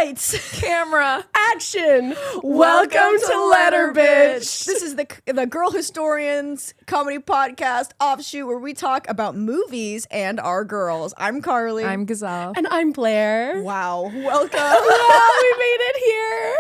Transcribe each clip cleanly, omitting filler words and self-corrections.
Lights, camera, action. Welcome to LetterBitchd. This is the Girl Historians comedy podcast offshoot where we talk about movies and our girls. I'm Carley. I'm Ghazal. And I'm Blair. Wow, welcome. We made it here.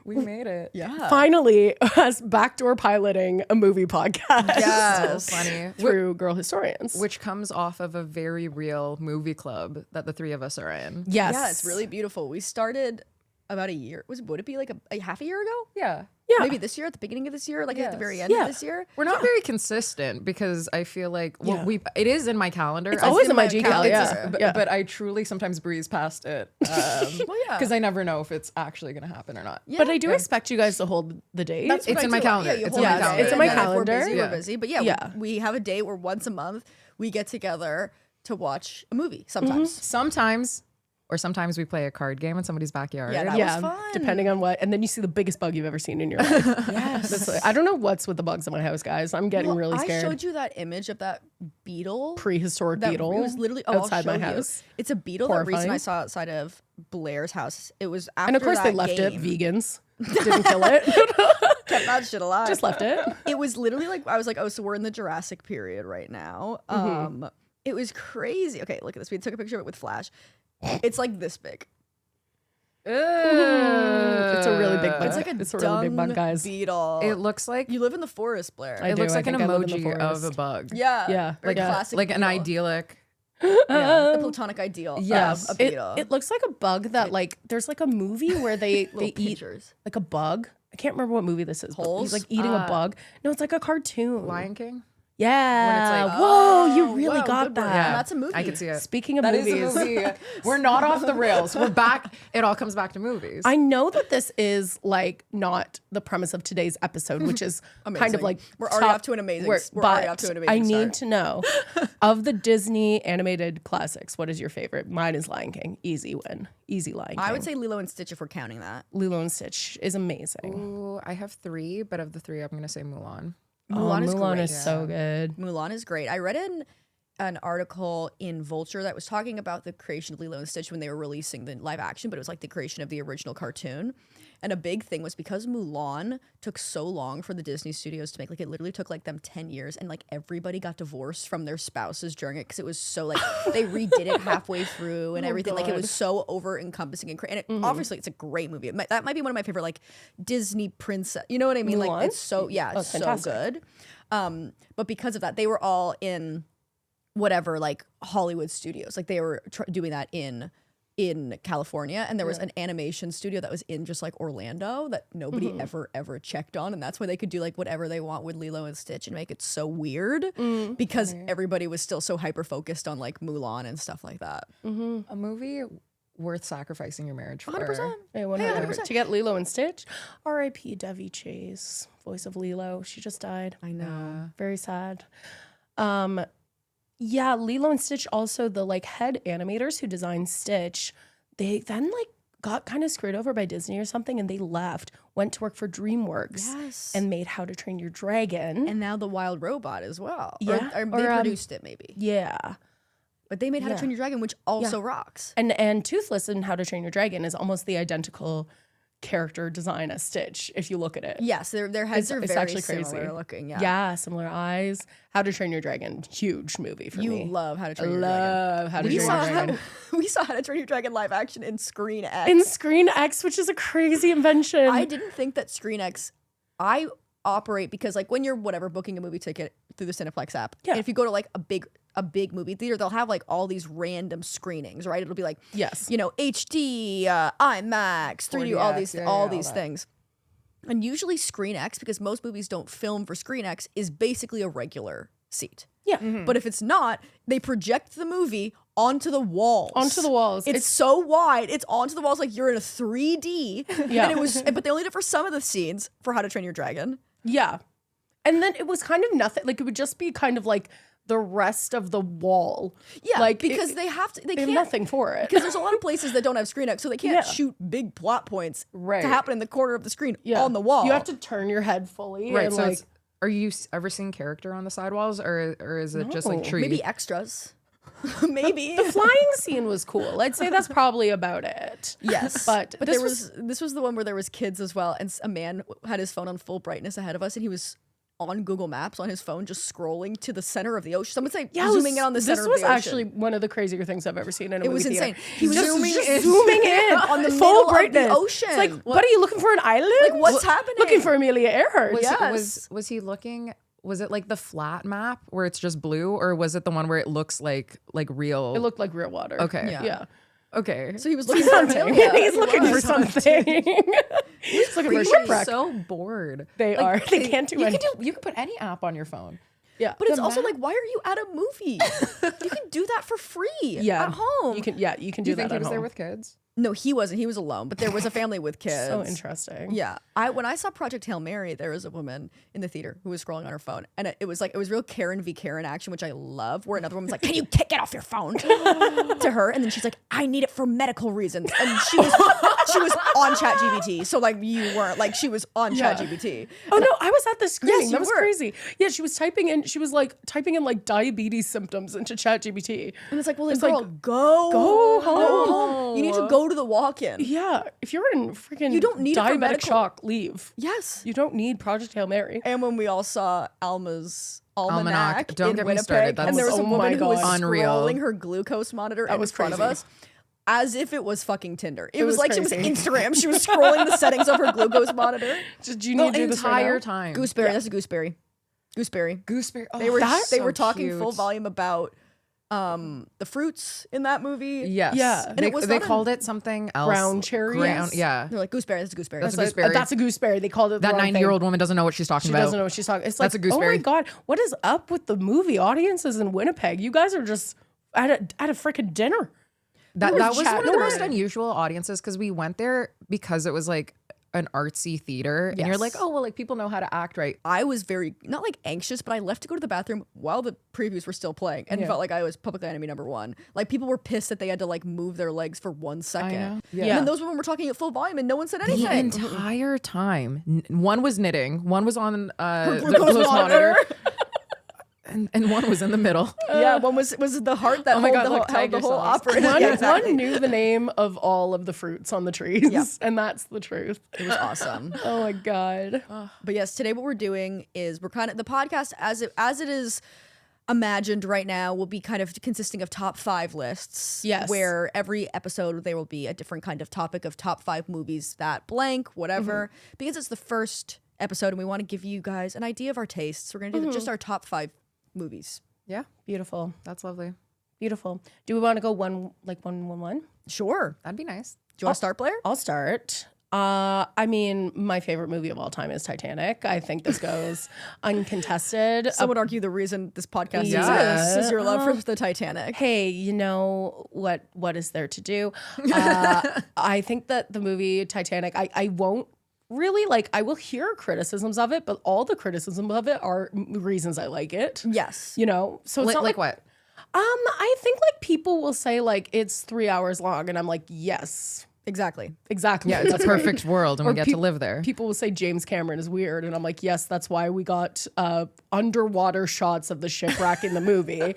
We made it. Yeah. Finally, us backdoor piloting a movie podcast. Yes. So funny. Through Girl Historians. Which comes off of a very real movie club that the three of us are in. Yes. Yeah, it's really beautiful. We started about a year. Would it be like a half a year ago? Yeah. Yeah. Maybe this year, at the beginning of this year, like at the very end Yeah. of this year. We're not very consistent because I feel like it is in my calendar. It's always in my Gcal, Gcal, yeah. But I truly sometimes breeze past it. Because I never know if it's actually going to happen or not. Yeah. But I do expect you guys to hold the date. That's what It's I in my do. calendar. Yeah, you It's hold in my it. calendar. It's in my And then if calendar. We're busy, Yeah. we're busy. But yeah, we have a day where once a month we get together to watch a movie sometimes. Sometimes we play a card game in somebody's backyard. Yeah, that was fun. Depending on what. And then you see the biggest bug you've ever seen in your life. Yes. That's like, I don't know what's with the bugs in my house, guys. I'm getting really scared. I showed you that image of that beetle. Prehistoric That beetle. It was literally outside I'll my show you. house. It's a beetle that recently Horrifying. I saw outside of Blair's house. It was after And of course that they left it. game. Vegans. Didn't kill it. Kept that shit alive. Just left it. It was literally like I was like, oh, so we're in the Jurassic period right now. It was crazy. Okay, look at this. We took a picture of it with flash. It's like this big. It's a really big bug. It's like a It's a really big bug, dung guys. beetle. It looks like You live in the forest, Blair. I it do. looks I like an think I live in the emoji of a forest. bug. Yeah. Yeah. Very Yeah. classic. Like an beetle. idyllic. The platonic ideal. Yes. Of a It, beetle. it looks like a bug that like there's like a movie where they Little eat pictures. like a bug. I can't remember what movie this is. But Holes? he's like eating a bug. No, it's like a cartoon. Lion King? Yeah. like, whoa, you really whoa, got good one. that. And that's a movie. I could see it. Speaking of That is movies, a movie. We're not off the rails. We're back. It all comes back to movies. I know that this is like not the premise of today's episode, which is kind of Amazing. like We're already off to an amazing- we're already off to an amazing I need start. to know of the Disney animated classics, what is your favorite? Mine is Lion King. Easy win. Easy Lion King. I would say Lilo and Stitch if we're counting that. Lilo and Stitch is amazing. Ooh, I have three, but of the three, I'm going to say Mulan. Mulan is Mulan great. is so good. Mulan is great. I read an article in Vulture that was talking about the creation of Lilo and Stitch when they were releasing the live action, but it was like the creation of the original cartoon. And a big thing was because Mulan took so long for the Disney studios to make, like it literally took like them 10 years and like everybody got divorced from their spouses during it because it was so like they redid it halfway through and everything. Like it was so over encompassing and obviously it's a great movie. That might be one of my favorite like Disney princess. You know what I mean? Mulan? Like it's so, yeah, it's so fantastic. good. But because of that, they were all in whatever like Hollywood studios. Like they were doing that in California, and there was an animation studio that was in just like Orlando that nobody ever checked on, and that's why they could do like whatever they want with Lilo and Stitch and make it so weird because everybody was still so hyper focused on like Mulan and stuff like that. A movie worth sacrificing your marriage for. 100%. Hey, 100%. To get Lilo and Stitch, R.I.P. Devi Chase, voice of Lilo. She just died. I know. Very sad. Yeah, Lilo and Stitch, also the like head animators who designed Stitch, they then like got kind of screwed over by Disney or something and they left, went to work for DreamWorks Yes. and made How to Train Your Dragon. And now the Wild Robot as well. Yeah. Or they produced it maybe. Yeah. But they made How to Train Your Dragon, which also rocks. And Toothless in How to Train Your Dragon is almost the identical character design as Stitch if you look at it. Yes, their heads are It's very actually crazy. similar looking. Yeah. Yeah, similar eyes. How to Train Your Dragon, huge movie for You me. love How to I Train Your Dragon. love How to We Train saw, Your Dragon. we saw How to Train Your Dragon live action in Screen X. In Screen X, which is a crazy invention. I didn't think that Screen X, I operate because like when you're whatever booking a movie ticket through the Cineplex app, Yeah. and if you go to like a big movie theater, they'll have like all these random screenings, right? It'll be like, Yes. you know, HD, IMAX, 3D, all 4DX, these yeah, all all these that. things. And usually Screen X, because most movies don't film for Screen X, is basically a regular seat. Yeah. But if it's not, they project the movie onto the walls. Onto the walls. It's so wide. It's onto the walls like you're in a 3D. Yeah. And it was, but they only did it for some of the scenes for How to Train Your Dragon. Yeah. And then it was kind of nothing. Like it would just be kind of like the rest of the wall. Yeah, like because they have they can't have nothing for it. because there's a lot of places that don't have Screen X, so they can't Yeah. shoot big plot points Right. to happen in the corner of the screen Yeah. on the wall. You have to turn your head fully. Right. And So like, it's, are you ever seeing character on the sidewalls or is it just like No. tree? maybe extras. Maybe. The flying scene was cool. I'd say that's probably about it. Yes, But this was the one where there was kids as well, and a man had his phone on full brightness ahead of us, and he was on Google Maps on his phone, just scrolling to the center of the ocean. Someone say zooming in on the center of the ocean. This was actually one of one of the crazier things I've ever seen in a movie. It was insane. Theater. He was just zooming zooming in on the full middle brightness. of the ocean. It's like, what are you looking for, an island? Like, what's happening? Looking for Amelia Earhart. Was he looking? Was it like the flat map where it's just blue, or was it the one where it looks like real? It looked like real water. Okay. Yeah. Okay. So he was looking for Amelia. He's looking for something. He's looking for a shipwreck. So bored. They are. They can't do anything. You can put any app on your phone. Yeah. But it's also like, why are you at a movie? You can do that for free at home. You can do Do you that think at he was home. there with kids? No, he wasn't. He was alone, but there was a family with kids. So interesting. Yeah. When I saw Project Hail Mary, there was a woman in the theater who was scrolling on her phone. And it was real Karen v. Karen action, which I love, where another woman's like, can you get off your phone? to her. And then she's like, I need it for medical reasons. And she was on ChatGPT. So like you weren't, like she was on ChatGPT. Oh no, I was at the screening. Yes, you that was were. crazy. Yeah, she was typing in like diabetes symptoms into ChatGPT. And it's like, well, then It's girl, like, go home. home. You need to go to the walk-in. Yeah, if you're in freaking You don't need it for diabetic medical- shock, leave. Yes. You don't need Project Hail Mary. And when we all saw Alma's almanac Don't in get me Winnipeg, started. and there was a Oh my woman who was God. Unreal. scrolling her glucose monitor in was front of crazy. us as if it was fucking Tinder. It was was like she was crazy. Instagram. She was scrolling the settings of her glucose monitor. Did you The need to do this right entire now? time. Gooseberry, that's a gooseberry. Gooseberry. Gooseberry. Oh, They were that's they so were talking cute. full volume about the fruits in that movie. Yes. Yeah. And They, it was they not called it something else. Brown cherry? Yes. Yeah. They're like gooseberry, that's a gooseberry. That's a Like, gooseberry. that's a gooseberry. They called it the That wrong thing. 90-year-old woman doesn't know what she's talking She about. doesn't know what she's talking. It's like, That's a gooseberry. oh my god, what is up with the movie audiences in Winnipeg? You guys are just at a freaking dinner. That was one of the most chatting. unusual audiences because we went there because it was like an artsy theater, and you're like, Yes. oh well, like people know how to act right. I was very not like anxious, but I left to go to the bathroom while the previews were still playing, and felt like I was public enemy number one. Like people were pissed that they had to like move their legs for 1 second. know. And then those women were talking at full volume, and no one said The anything. entire time, one was knitting, one was on the glucose glucose monitor. monitor, and one was in the middle. Yeah, one was the heart that Oh my held God, the look, whole, held the tiger whole sauce. opera. One, Yeah, exactly. one knew the name of all of the fruits on the trees, and that's the truth. It was awesome. Oh my god. But yes, today what we're doing is we're kind of the podcast as it is imagined right now will be kind of consisting of top 5 lists. Yes. Where every episode there will be a different kind of topic of top 5 movies that blank, whatever. Because it's the first episode and we want to give you guys an idea of our tastes. We're gonna do just our top 5 movies. Yeah, Beautiful. that's lovely. Beautiful. Do we want to go one? Sure. That'd be nice. Do you want to start, Blair? I'll start. I mean, my favorite movie of all time is Titanic. I think this goes uncontested. Some would argue the reason this podcast Yeah. exists is your love for the Titanic. Hey, you know what is there to do? I think that the movie Titanic, I won't really like, I will hear criticisms of it, but all the criticism of it are reasons I like it. Yes. You know, so it's not Like what? I think like people will say like it's 3 hours long, and I'm like, yes, Exactly. exactly. Yeah, it's a That's right. perfect world, and we get to live there. People will say James Cameron is weird, and I'm like, yes, that's why we got underwater shots of the shipwreck in the movie.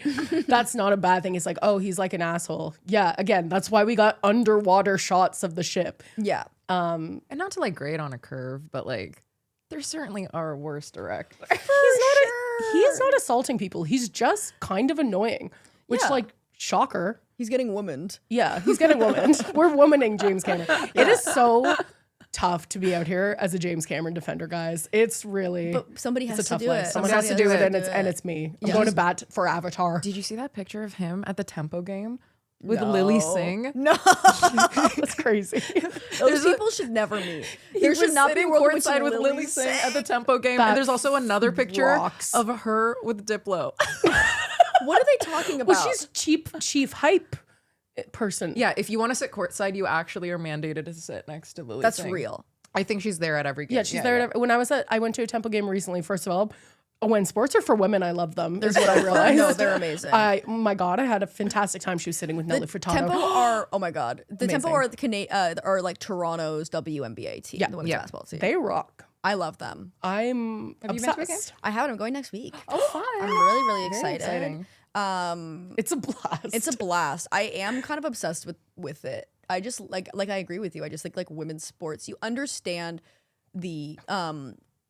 That's not a bad thing. It's like, oh, he's like an asshole. Yeah, again, that's why we got underwater shots of the ship. Yeah. And not to like grade on a curve, but like there certainly are worse directors. He is not assaulting people. He's just kind of annoying, which Yeah. like shocker. He's getting womaned. Yeah, he's getting womaned. We're womaning James Cameron. It is so tough to be out here as a James Cameron defender, guys. It's really But somebody it's has a tough to do life. it. Someone Somebody has to do has it, to and it's me. I'm going to bat for Avatar. Did you see that picture of him at the Tempo game with Lily Singh? No. That's crazy. Those people should never meet. There was should not be sitting world courtside with Lily Singh at the Tempo game, That and there's also another picture rocks. of her with Diplo. What are they talking about? Well, she's chief hype person. Yeah, if you want to sit courtside, you actually are mandated to sit next to Lily That's Singh. real. I think she's there at every game. Yeah, she's there. When I went to a Temple game recently. First of all, when sports are for women, I love them. Is what I realized. No, they're amazing. My God, I had a fantastic time. She was sitting with Nelly Furtado. Tempo are oh my god. The Tempo Amazing. are like Toronto's WNBA team, the women's basketball team. They rock. I love them. I'm Have you been to a game? obsessed. I have it. I'm going next week. Oh, fun. I'm really Very excited. exciting. It's a blast. It's a blast. I am kind of obsessed with it. I just like I agree with you. I just think like women's sports. You understand the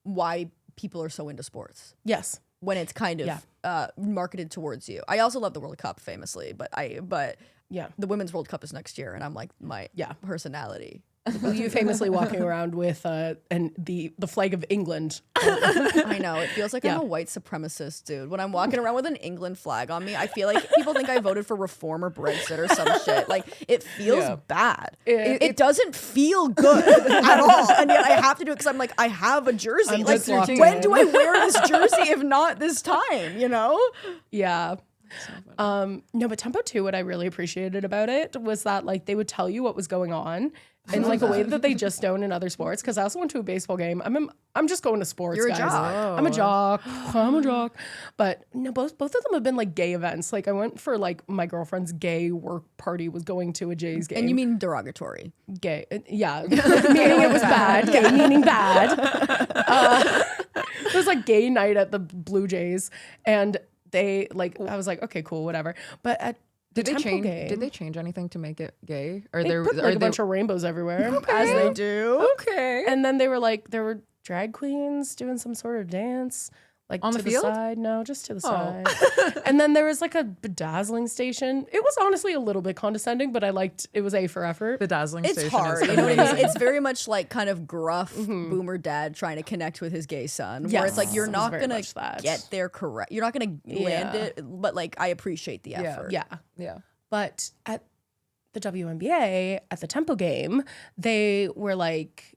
why people are so into sports Yes. when it's kind of marketed towards you. I also love the World Cup famously, but Yeah. the Women's World Cup is next year, and I'm like my personality. You famously walking around with and the flag of England. I know. It feels like I'm a white supremacist, dude. When I'm walking around with an England flag on me, I feel like people think I voted for Reform or Brexit or some shit. Like, it feels bad. It doesn't feel good at all. And yet I have to do it because I'm like, I have a jersey. I'm Like, just locked when in. do I wear this jersey if not this time, you know? Yeah. No, but Tempo 2, what I really appreciated about it was that like they would tell you what was going on in like a way that they just don't in other sports. Because I also went to a baseball game. I'm just going to sports, You're a guys. jock. I'm a jock. I'm a jock. But no, both of them have been like gay events. Like I went for like my girlfriend's gay work party was going to a Jays game. And you mean derogatory? Gay? Yeah, meaning it was bad. Gay meaning bad. It was like gay night at the Blue Jays, and they like I was like, okay, cool, whatever. But at Did they Temple change? game, Did they change anything to make it gay? Or they put like a bunch of rainbows everywhere, As they do. okay? and then they were like there were drag queens doing some sort of dance. Like On to the the field? side, no, just to the side. And then there was like a bedazzling station. It was honestly a little bit condescending, but I liked it was A for effort. Bedazzling It's station hard. is You know what I mean? amazing. It's very much like kind of gruff boomer dad trying to connect with his gay son. Where Yes, it's like you're it was not very gonna much that. get there correct. You're not gonna land Yeah. it, but like I appreciate the effort. Yeah. Yeah. But at the WNBA, at the Tempo game, they were like,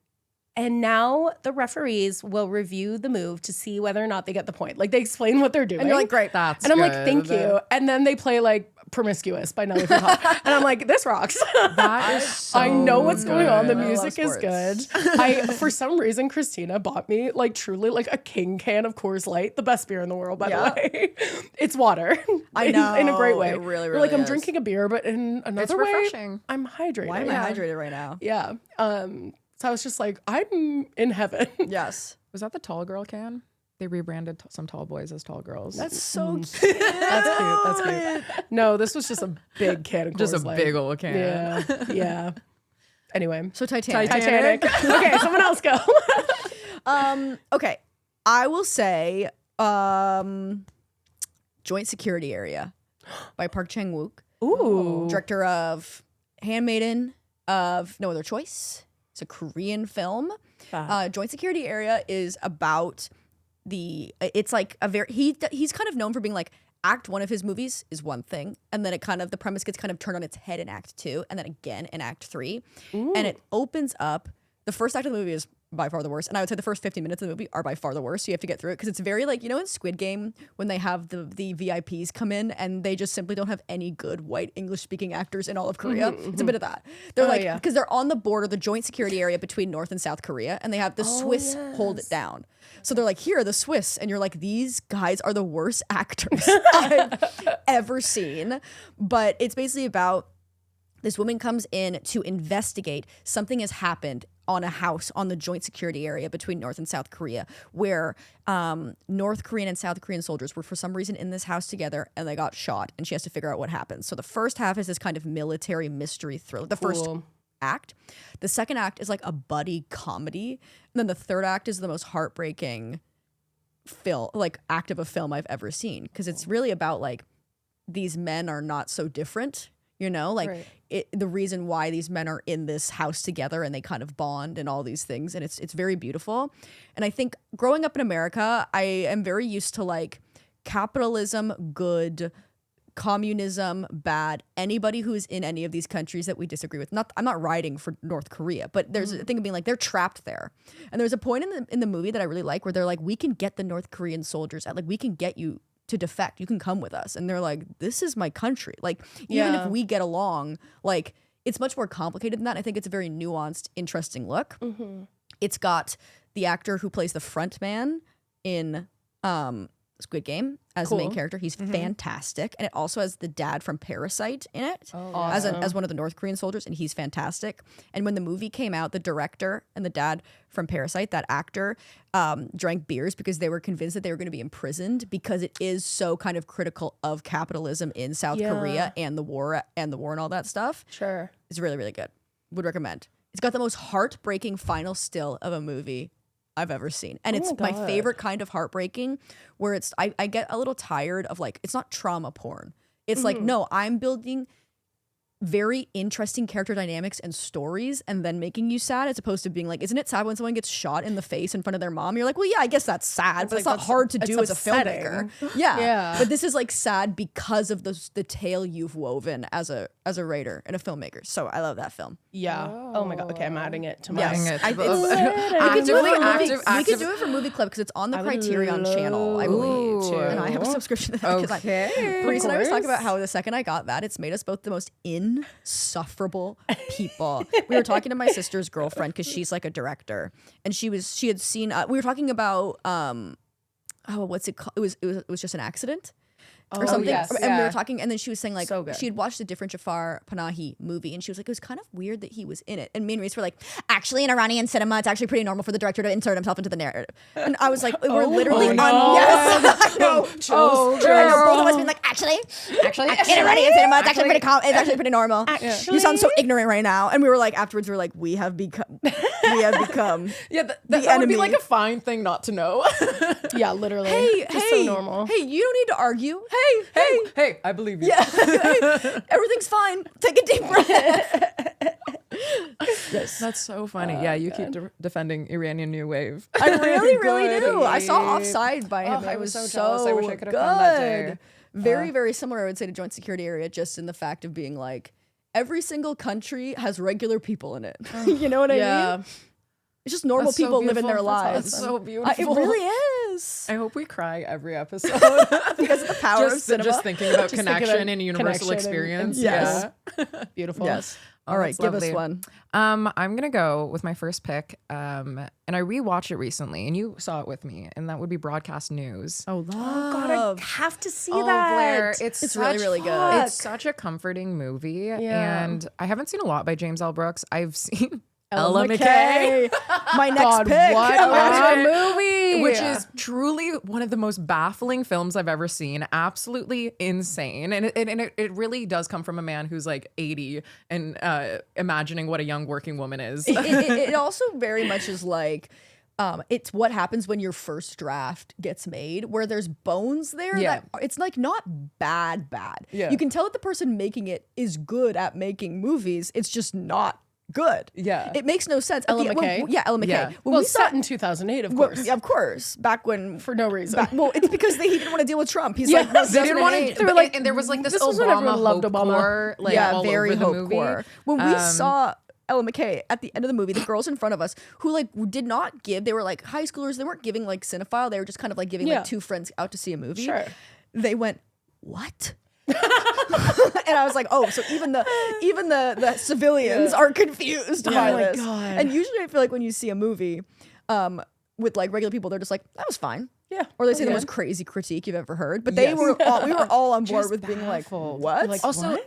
and now the referees will review the move to see whether or not they get the point. Like they explain what they're doing. And you're like, great. That's and I'm like, good. thank you. And then they play like Promiscuous by Nelly Furtado. And I'm like, this rocks. That is so I know what's going on. The good. I love music is good. sports. For some reason, Christina bought me like truly like a king can of Coors Light, the best beer in the world, by Yeah. the way. It's water. I know. In a great way. It really, You're like, really I'm is. drinking a beer, but in another It's way, refreshing. I'm hydrated. Why am I hydrated right now? Yeah. So I was just like, I'm in heaven. Yes. Was that the tall girl can? They rebranded some tall boys as tall girls. That's so cute. That's cute. That's cute. No, this was just a big can of Coors just a Light. big old can. Yeah. Yeah. Anyway. So Titanic. Titanic. Okay, someone else go. Okay. I will say Joint Security Area by Park Chang-wook. Ooh. Director of Handmaiden, of No Other Choice. It's a Korean film. Joint Security Area is about it's like a very he's kind of known for being like act one of his movies is one thing, and then the premise gets kind of turned on its head in act 2, and then again in act 3. And it opens up. The first act of the movie is by far the worst, and I would say the first 50 minutes of the movie are by far the worst. So you have to get through it because it's very like, you know, in Squid Game when they have the VIPs come in and they just simply don't have any good white English speaking actors in all of Korea. It's a bit of that. They're because they're on the border, the joint security area between North and South Korea, and they have the Swiss hold it down. So they're like, here are the Swiss, and you're like, these guys are the worst actors I've ever seen. But it's basically about this woman comes in to investigate something has happened on a house on the joint security area between North and South Korea, where North Korean and South Korean soldiers were for some reason in this house together and they got shot, and she has to figure out what happened. So the first half is this kind of military mystery thriller. The first act. The second act is like a buddy comedy. And then the third act is the most heartbreaking act of a film I've ever seen. Because it's really about like these men are not so different. You know, like the reason why these men are in this house together and they kind of bond and all these things. And it's very beautiful. And I think growing up in America, I am very used to like capitalism, good, communism, bad. Anybody who's in any of these countries that we disagree with. I'm not riding for North Korea, but there's a thing of being like, they're trapped there. And there's a point in the movie that I really like where they're like, we can get the North Korean soldiers out. Like, we can get you to defect, you can come with us. And they're like, this is my country. Like, even if we get along, like, it's much more complicated than that. I think it's a very nuanced, interesting look. It's got the actor who plays the front man in Squid Game as the main character. He's fantastic, and it also has the dad from Parasite in it as one of the North Korean soldiers, and he's fantastic. And when the movie came out, the director and the dad from Parasite, that actor, drank beers because they were convinced that they were going to be imprisoned because it is so kind of critical of capitalism in South Korea and the war and all that stuff. Sure. It's really, really good. Would recommend. It's got the most heartbreaking final still of a movie I've ever seen. And it's my favorite kind of heartbreaking, where it's I get a little tired of like, it's not trauma porn. It's like, no, I'm building very interesting character dynamics and stories and then making you sad, as opposed to being like, isn't it sad when someone gets shot in the face in front of their mom? You're like, well, yeah, I guess that's sad, but it's not hard to do as a filmmaker. Yeah. But this is like sad because of the tale you've woven as a writer and a filmmaker. So I love that film. Yeah. Oh my God. Okay, I'm adding it to my. Yes. We could do it for Movie Club because it's on the Criterion channel, I believe. And I have a subscription to that because Reese and I was talking about how the second I got that, it's made us both the most insufferable people. We were talking to my sister's girlfriend because she's like a director, and she had seen. We were talking about what's it called? It was just an accident. Or something, and we were talking, and then she was saying like she had watched a different Jafar Panahi movie, and she was like, it was kind of weird that he was in it. And me and Reese were like, actually, in Iranian cinema, it's actually pretty normal for the director to insert himself into the narrative. And I was like, we're literally on. Yes, I know. I know. Both of us being like, actually, in Iranian cinema, it's actually pretty normal. You sound so ignorant right now. And we were like, afterwards, we were like, we have become that would be like a fine thing not to know. Yeah, literally. Hey, so normal. Hey, you don't need to argue. Hey, I believe you. Yeah, everything's fine. Take a deep breath. Yes, that's so funny. Yeah, you keep defending Iranian New Wave. I really do. I saw Offside by him. I was so jealous. I wish I could have come that day. Very, very similar, I would say, to Joint Security Area, just in the fact of being like, every single country has regular people in it. You know what I mean? It's just normal people living their lives. That's so beautiful. It really is. I hope we cry every episode because of the power of cinema. Just thinking about connection and universal experience. Yes. Beautiful. Yes. All right, give us one. I'm gonna go with my first pick, and I rewatched it recently, and you saw it with me, and that would be Broadcast News. Oh, God, I have to see that. Blair, it's really, really good. It's such a comforting movie, and I haven't seen a lot by James L. Brooks. I've seen Ella McKay. My next pick. What a movie. Which is truly one of the most baffling films I've ever seen. Absolutely insane. And it really does come from a man who's like 80 and imagining what a young working woman is. It also very much is like, it's what happens when your first draft gets made, where there's bones there. That it's like not bad. Yeah. You can tell that the person making it is good at making movies. It's just not good. Yeah. It makes no sense. Ella McKay? Ella McKay. Yeah. When Well, we it's saw set in 2008, of course. of course. Back when... For no reason. It's because he didn't want to deal with Trump. He's like, no, they didn't want to. They were like, and there was like this was when everyone Obama loved hope Obama. core, like, yeah, all very over the hope movie. core. When we saw Ella McKay at the end of the movie, the girls in front of us who like did not give, they were like high schoolers, they weren't giving like cinephile, they were just kind of like giving like two friends out to see a movie. Sure. They went, what? And I was like, oh, so even the civilians are confused by this. God. And usually I feel like when you see a movie with like regular people, they're just like, that was fine. Yeah. Or they say the most crazy critique you've ever heard. But we were all on board with being like, what? Like, Also,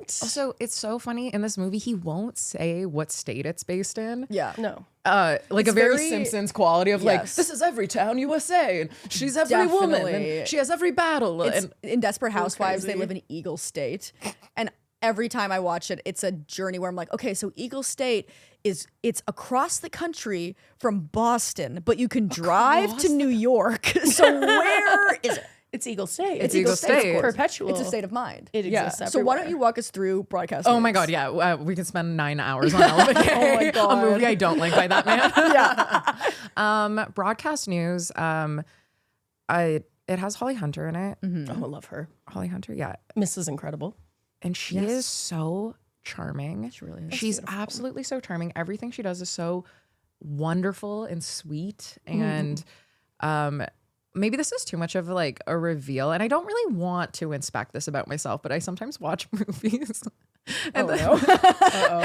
it's so funny in this movie, he won't say what state it's based in. Yeah. No. Like It's a very very- Simpsons quality of like, Yes. this is every town USA, and she's every woman, Definitely. and she has every battle. It's And in Desperate Housewives, they crazy. live in Eagle State. And every time I watch it, it's a journey where I'm like, okay, so Eagle State it's across the country from Boston, but you can drive to New York. So where is it? It's Eagle State. It's Eagle State. of course. Perpetual. It's a state of mind. It exists So everywhere. why don't you walk us through Broadcast oh my News? God, yeah, we can spend 9 hours on Ella McKay. Oh my God. A movie I don't like by that man. Yeah. Broadcast News. It has Holly Hunter in it. Oh, I love her. Holly Hunter, yeah, Mrs. Incredible. and she is so charming. She really is. She's absolutely so charming. Everything she does is so wonderful and sweet. And maybe this is too much of like a reveal, and I don't really want to inspect this about myself, but I sometimes watch movies And, Oh, then- no. Uh-oh.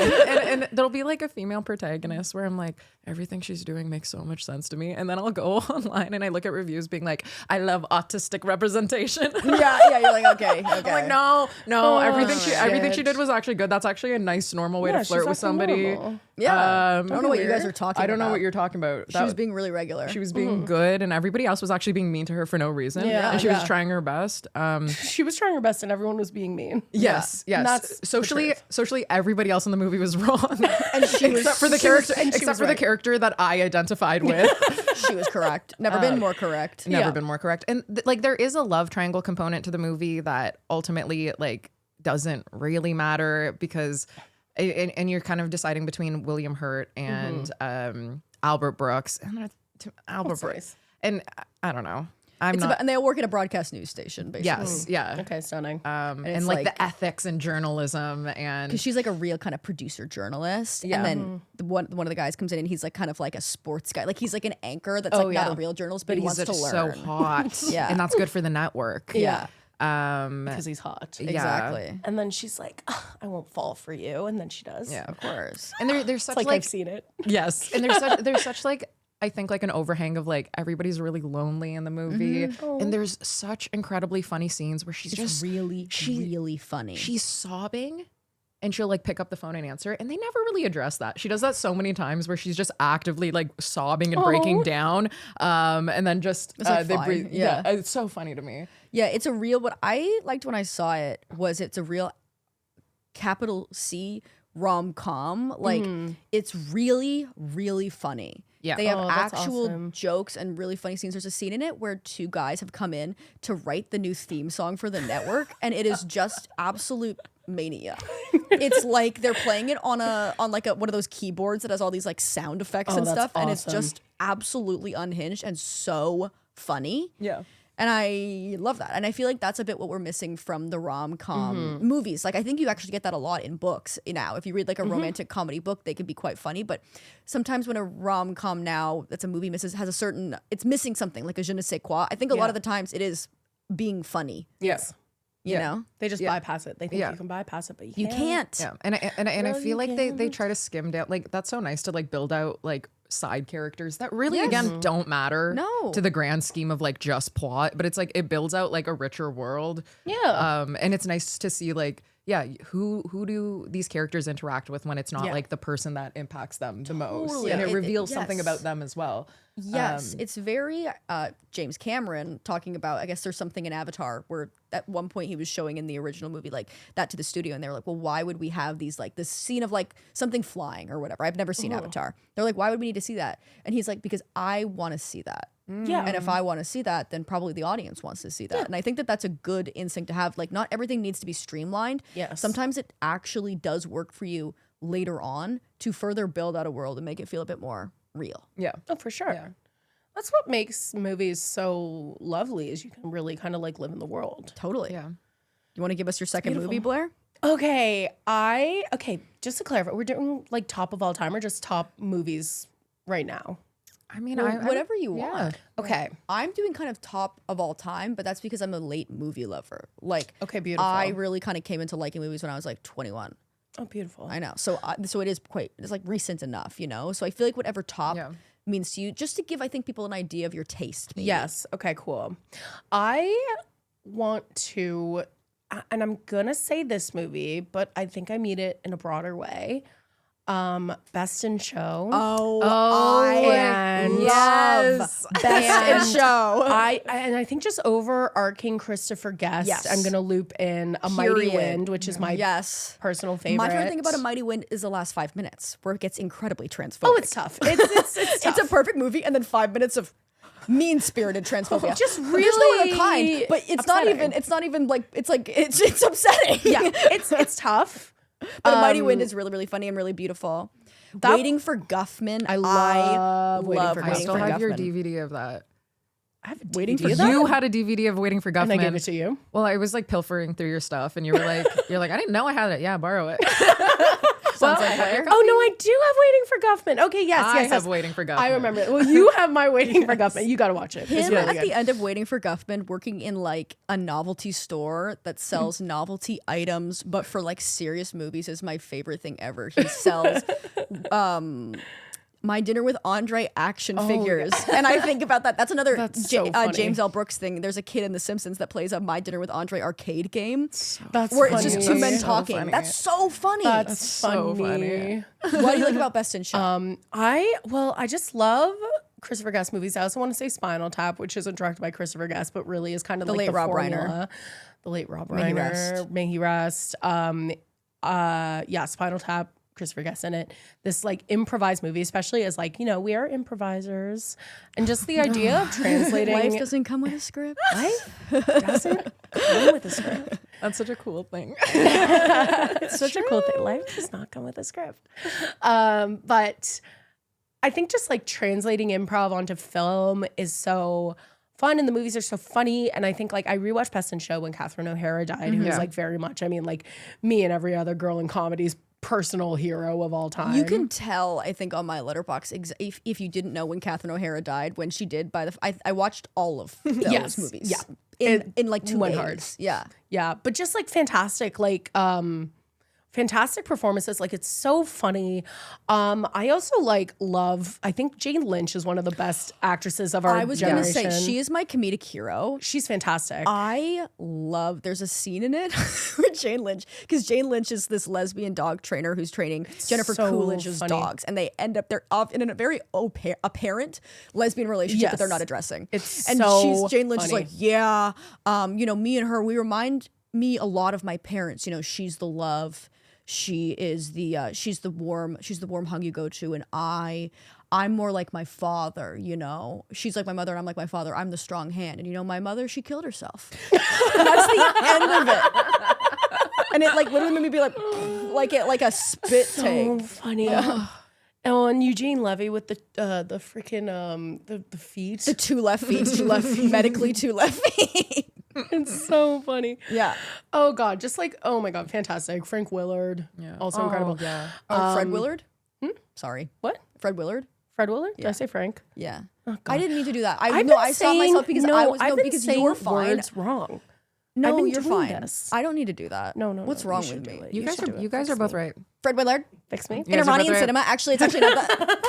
and there'll be like a female protagonist where I'm like, everything she's doing makes so much sense to me. And then I'll go online and I look at reviews being like, I love autistic representation. Yeah, you're like, okay. I'm like, no, Oh, everything she shit. did was actually good. That's actually a nice, normal way Yeah, to flirt she's with acting somebody. normal. Yeah. I don't know what you weird. guys are talking I don't know about. what you're talking about. She was being really regular. She was being good, and everybody else was actually being mean to her for no reason. Yeah, and she was yeah. trying her best. She was trying her best and everyone was being mean. Yes, And yes. that's the Socially, everybody else in the movie was wrong, And she was- except for the she was- character, and she except was for the right. character that I identified with. She was correct. Never been more correct. Never Yeah. been more correct. And like, there is a love triangle component to the movie that ultimately like doesn't really matter because, and you're kind of deciding between William Hurt and Albert Brooks, and Albert That's Brooks, nice. and I don't know. And they all work at a broadcast news station, basically. Yes, yeah. Okay, stunning. And it's like, like- the ethics in journalism and Because she's like a real kind of producer journalist. Yeah. And then one of the guys comes in and he's like kind of like a sports guy. Like he's like an anchor that's like not yeah. a real journalist, but he wants he's to just learn. so hot. Yeah. And that's good for the network. Yeah. Because he's hot. Yeah. Exactly. And then she's like, "Ugh, I won't fall for you. And then she does. Yeah. Of course. And there's such It's like, like I've seen it. yes, and there's such like I think like an overhang of like everybody's really lonely in the movie, and there's such incredibly funny scenes where she's just really funny. she's sobbing. And she'll like pick up the phone and answer, and they never really address that. She does that so many times where she's just actively like sobbing and breaking down, and then just like, they fine. breathe. Yeah. Yeah, it's so funny to me. Yeah, it's a real. What I liked when I saw it was it's a real capital C rom-com. Like it's really funny. Yeah. They have Oh, that's actual awesome. jokes and really funny scenes. There's a scene in it where two guys have come in to write the new theme song for the network, and it is just absolute mania. It's like they're playing it on like one of those keyboards that has all these like sound effects Oh, and that's stuff, and it's awesome. just absolutely unhinged and so funny. Yeah. And I love that. And I feel like that's a bit what we're missing from the rom-com movies. Like I think you actually get that a lot in books now. If you read like a romantic comedy book, they can be quite funny. But sometimes when a rom-com now that's a movie it's missing something, like a je ne sais quoi. I think a lot Yeah. of the times it is being funny, Yes. you Yeah. know? They just bypass it. They think Yeah. you can bypass it, but You can't. Yeah, and I No, feel you like they can't. try to skim down. Like that's so nice to like build out like side characters that really Yes. again don't matter No. to the grand scheme of like just plot, but it's like it builds out like a richer world. Yeah. And it's nice to see like who do these characters interact with when it's not Yeah. like the person that impacts them the most, Totally. and it It- reveals something yes. about them as well. Yes, it's very James Cameron talking about, I guess there's something in Avatar where at one point he was showing in the original movie like that to the studio, and they were like, well, why would we have these like this scene of like something flying or whatever? I've never seen Avatar. They're like, why would we need to see that? And he's like, because I want to see that. yeah. And if I want to see that, then probably the audience wants to see that. And I think that that's a good instinct to have. Like, not everything needs to be streamlined. Yes. Sometimes it actually does work for you later on to further build out a world and make it feel a bit more real. Yeah. Oh, for sure. Yeah. That's what makes movies so lovely is you can really kind of like live in the world. Totally. Yeah. You want to give us your second movie, Blair? Okay, just to clarify, we're doing like top of all time or just top movies right now? I mean, Well, whatever you yeah. want. Okay. I'm doing kind of top of all time, but that's because I'm a late movie lover. Like, Okay, beautiful. I really kind of came into liking movies when I was like 21. Oh, beautiful. I know. So so it is it's like recent enough, you know? So I feel like whatever top Yeah. means to you, just to give, I think, people an idea of your taste. Maybe. Yes. Okay, cool. I want to, and I'm going to say this movie, but I think I mean it in a broader way. Best in Show. Oh, and love Yes. Best in Show. I think just overarching Christopher Guest, Yes. I'm gonna loop in A Mighty Period. Wind, which is my Yes. personal favorite. My favorite thing about A Mighty Wind is the last 5 minutes where it gets incredibly transphobic. Oh, it's tough. It's tough. It's a perfect movie, and then 5 minutes of mean-spirited transphobia. Just There's no other really kind, but it's not upsetting. even. It's not even like. It's like it's upsetting. yeah, it's tough. But A Mighty Wind is really funny and really beautiful. Waiting for Guffman. I love Waiting for I Waiting still for have your Guffman. DVD of that. I have a Waiting DVD for of that? You had a DVD of Waiting for and I Guffman. gave it to you. Well, I was like pilfering through your stuff, and you were like, I didn't know I had it. Yeah, borrow it. Well, like Blair. oh no, I do have Waiting for Guffman. Okay, yes, I yes, have yes. Waiting for Guffman. I remember it. Well, you have my Waiting for Guffman. You got to watch it. It's Him really at good. the end of Waiting for Guffman working in like a novelty store that sells novelty items, but for like serious movies is my favorite thing ever. He sells My Dinner with Andre action figures. And I think about that. That's another That's so funny. James L. Brooks thing. There's a kid in The Simpsons that plays a My Dinner with Andre arcade game That's where funny. it's just two men That's so talking. funny. That's so funny. That's so funny. What do you like about Best in Show? I just love Christopher Guest movies. I also want to say Spinal Tap, which isn't directed by Christopher Guest, but really is kind of like late the Rob formula. The late Rob May he Reiner. rest. May he rest. Spinal Tap. Christopher Guest in it. This like improvised movie, especially as like, you know, we are improvisers. And just the idea of translating Life doesn't come with a script. Life doesn't come with a script. That's such a cool thing. It's such a cool thing. Life does not come with a script. But I think just like translating improv onto film is so fun, and the movies are so funny. And I think like I rewatched Best in Show when Catherine O'Hara died, who was like very much, I mean, like me and every other girl in comedy's personal hero of all time. You can tell, I think, on my letterbox if you didn't know when Catherine O'Hara died, when she did. I watched all of those Yes. movies. Yeah. in like 2 went days. hard. Yeah. Yeah, but just like fantastic, like fantastic performances. Like it's so funny. I also like love. I think Jane Lynch is one of the best actresses of our I was generation. gonna say she is my comedic hero. She's fantastic. I love. There's a scene in it with Jane Lynch, because Jane Lynch is this lesbian dog trainer who's training Jennifer so Coolidge's funny. dogs, and they're off in a very apparent lesbian relationship that they're Yes. not addressing. It's and so Jane Lynch is funny. like, yeah, you know, me and her, we remind me a lot of my parents. You know, she's the love. She is she's the warm hug you go to, and I'm more like my father, you know. She's like my mother and I'm like my father. I'm the strong hand. And you know, my mother, she killed herself. And that's the end of it. And it like literally made me be like a spit so take. funny. Oh, and Eugene Levy with the freaking the feet. The two left feet, medically two left feet. It's so funny. Yeah. Oh God, just like, oh my God, fantastic. Frank Willard, also incredible. Yeah. Fred Willard? Sorry. What? Fred Willard? Fred Willard? Did I say Frank? Yeah. Oh, I didn't mean to do that. I I've no, been I stopped saying- myself because no, I was I've no, been because saying you're fine. words wrong. No, I've been you're doing fine. this. I don't need to do that. No, What's you wrong should with do me? it. You guys should are do it. you guys Fix are both me. right. Fred Willard? Fix me. You guys are Iranian both right. cinema. Actually, it's actually not that.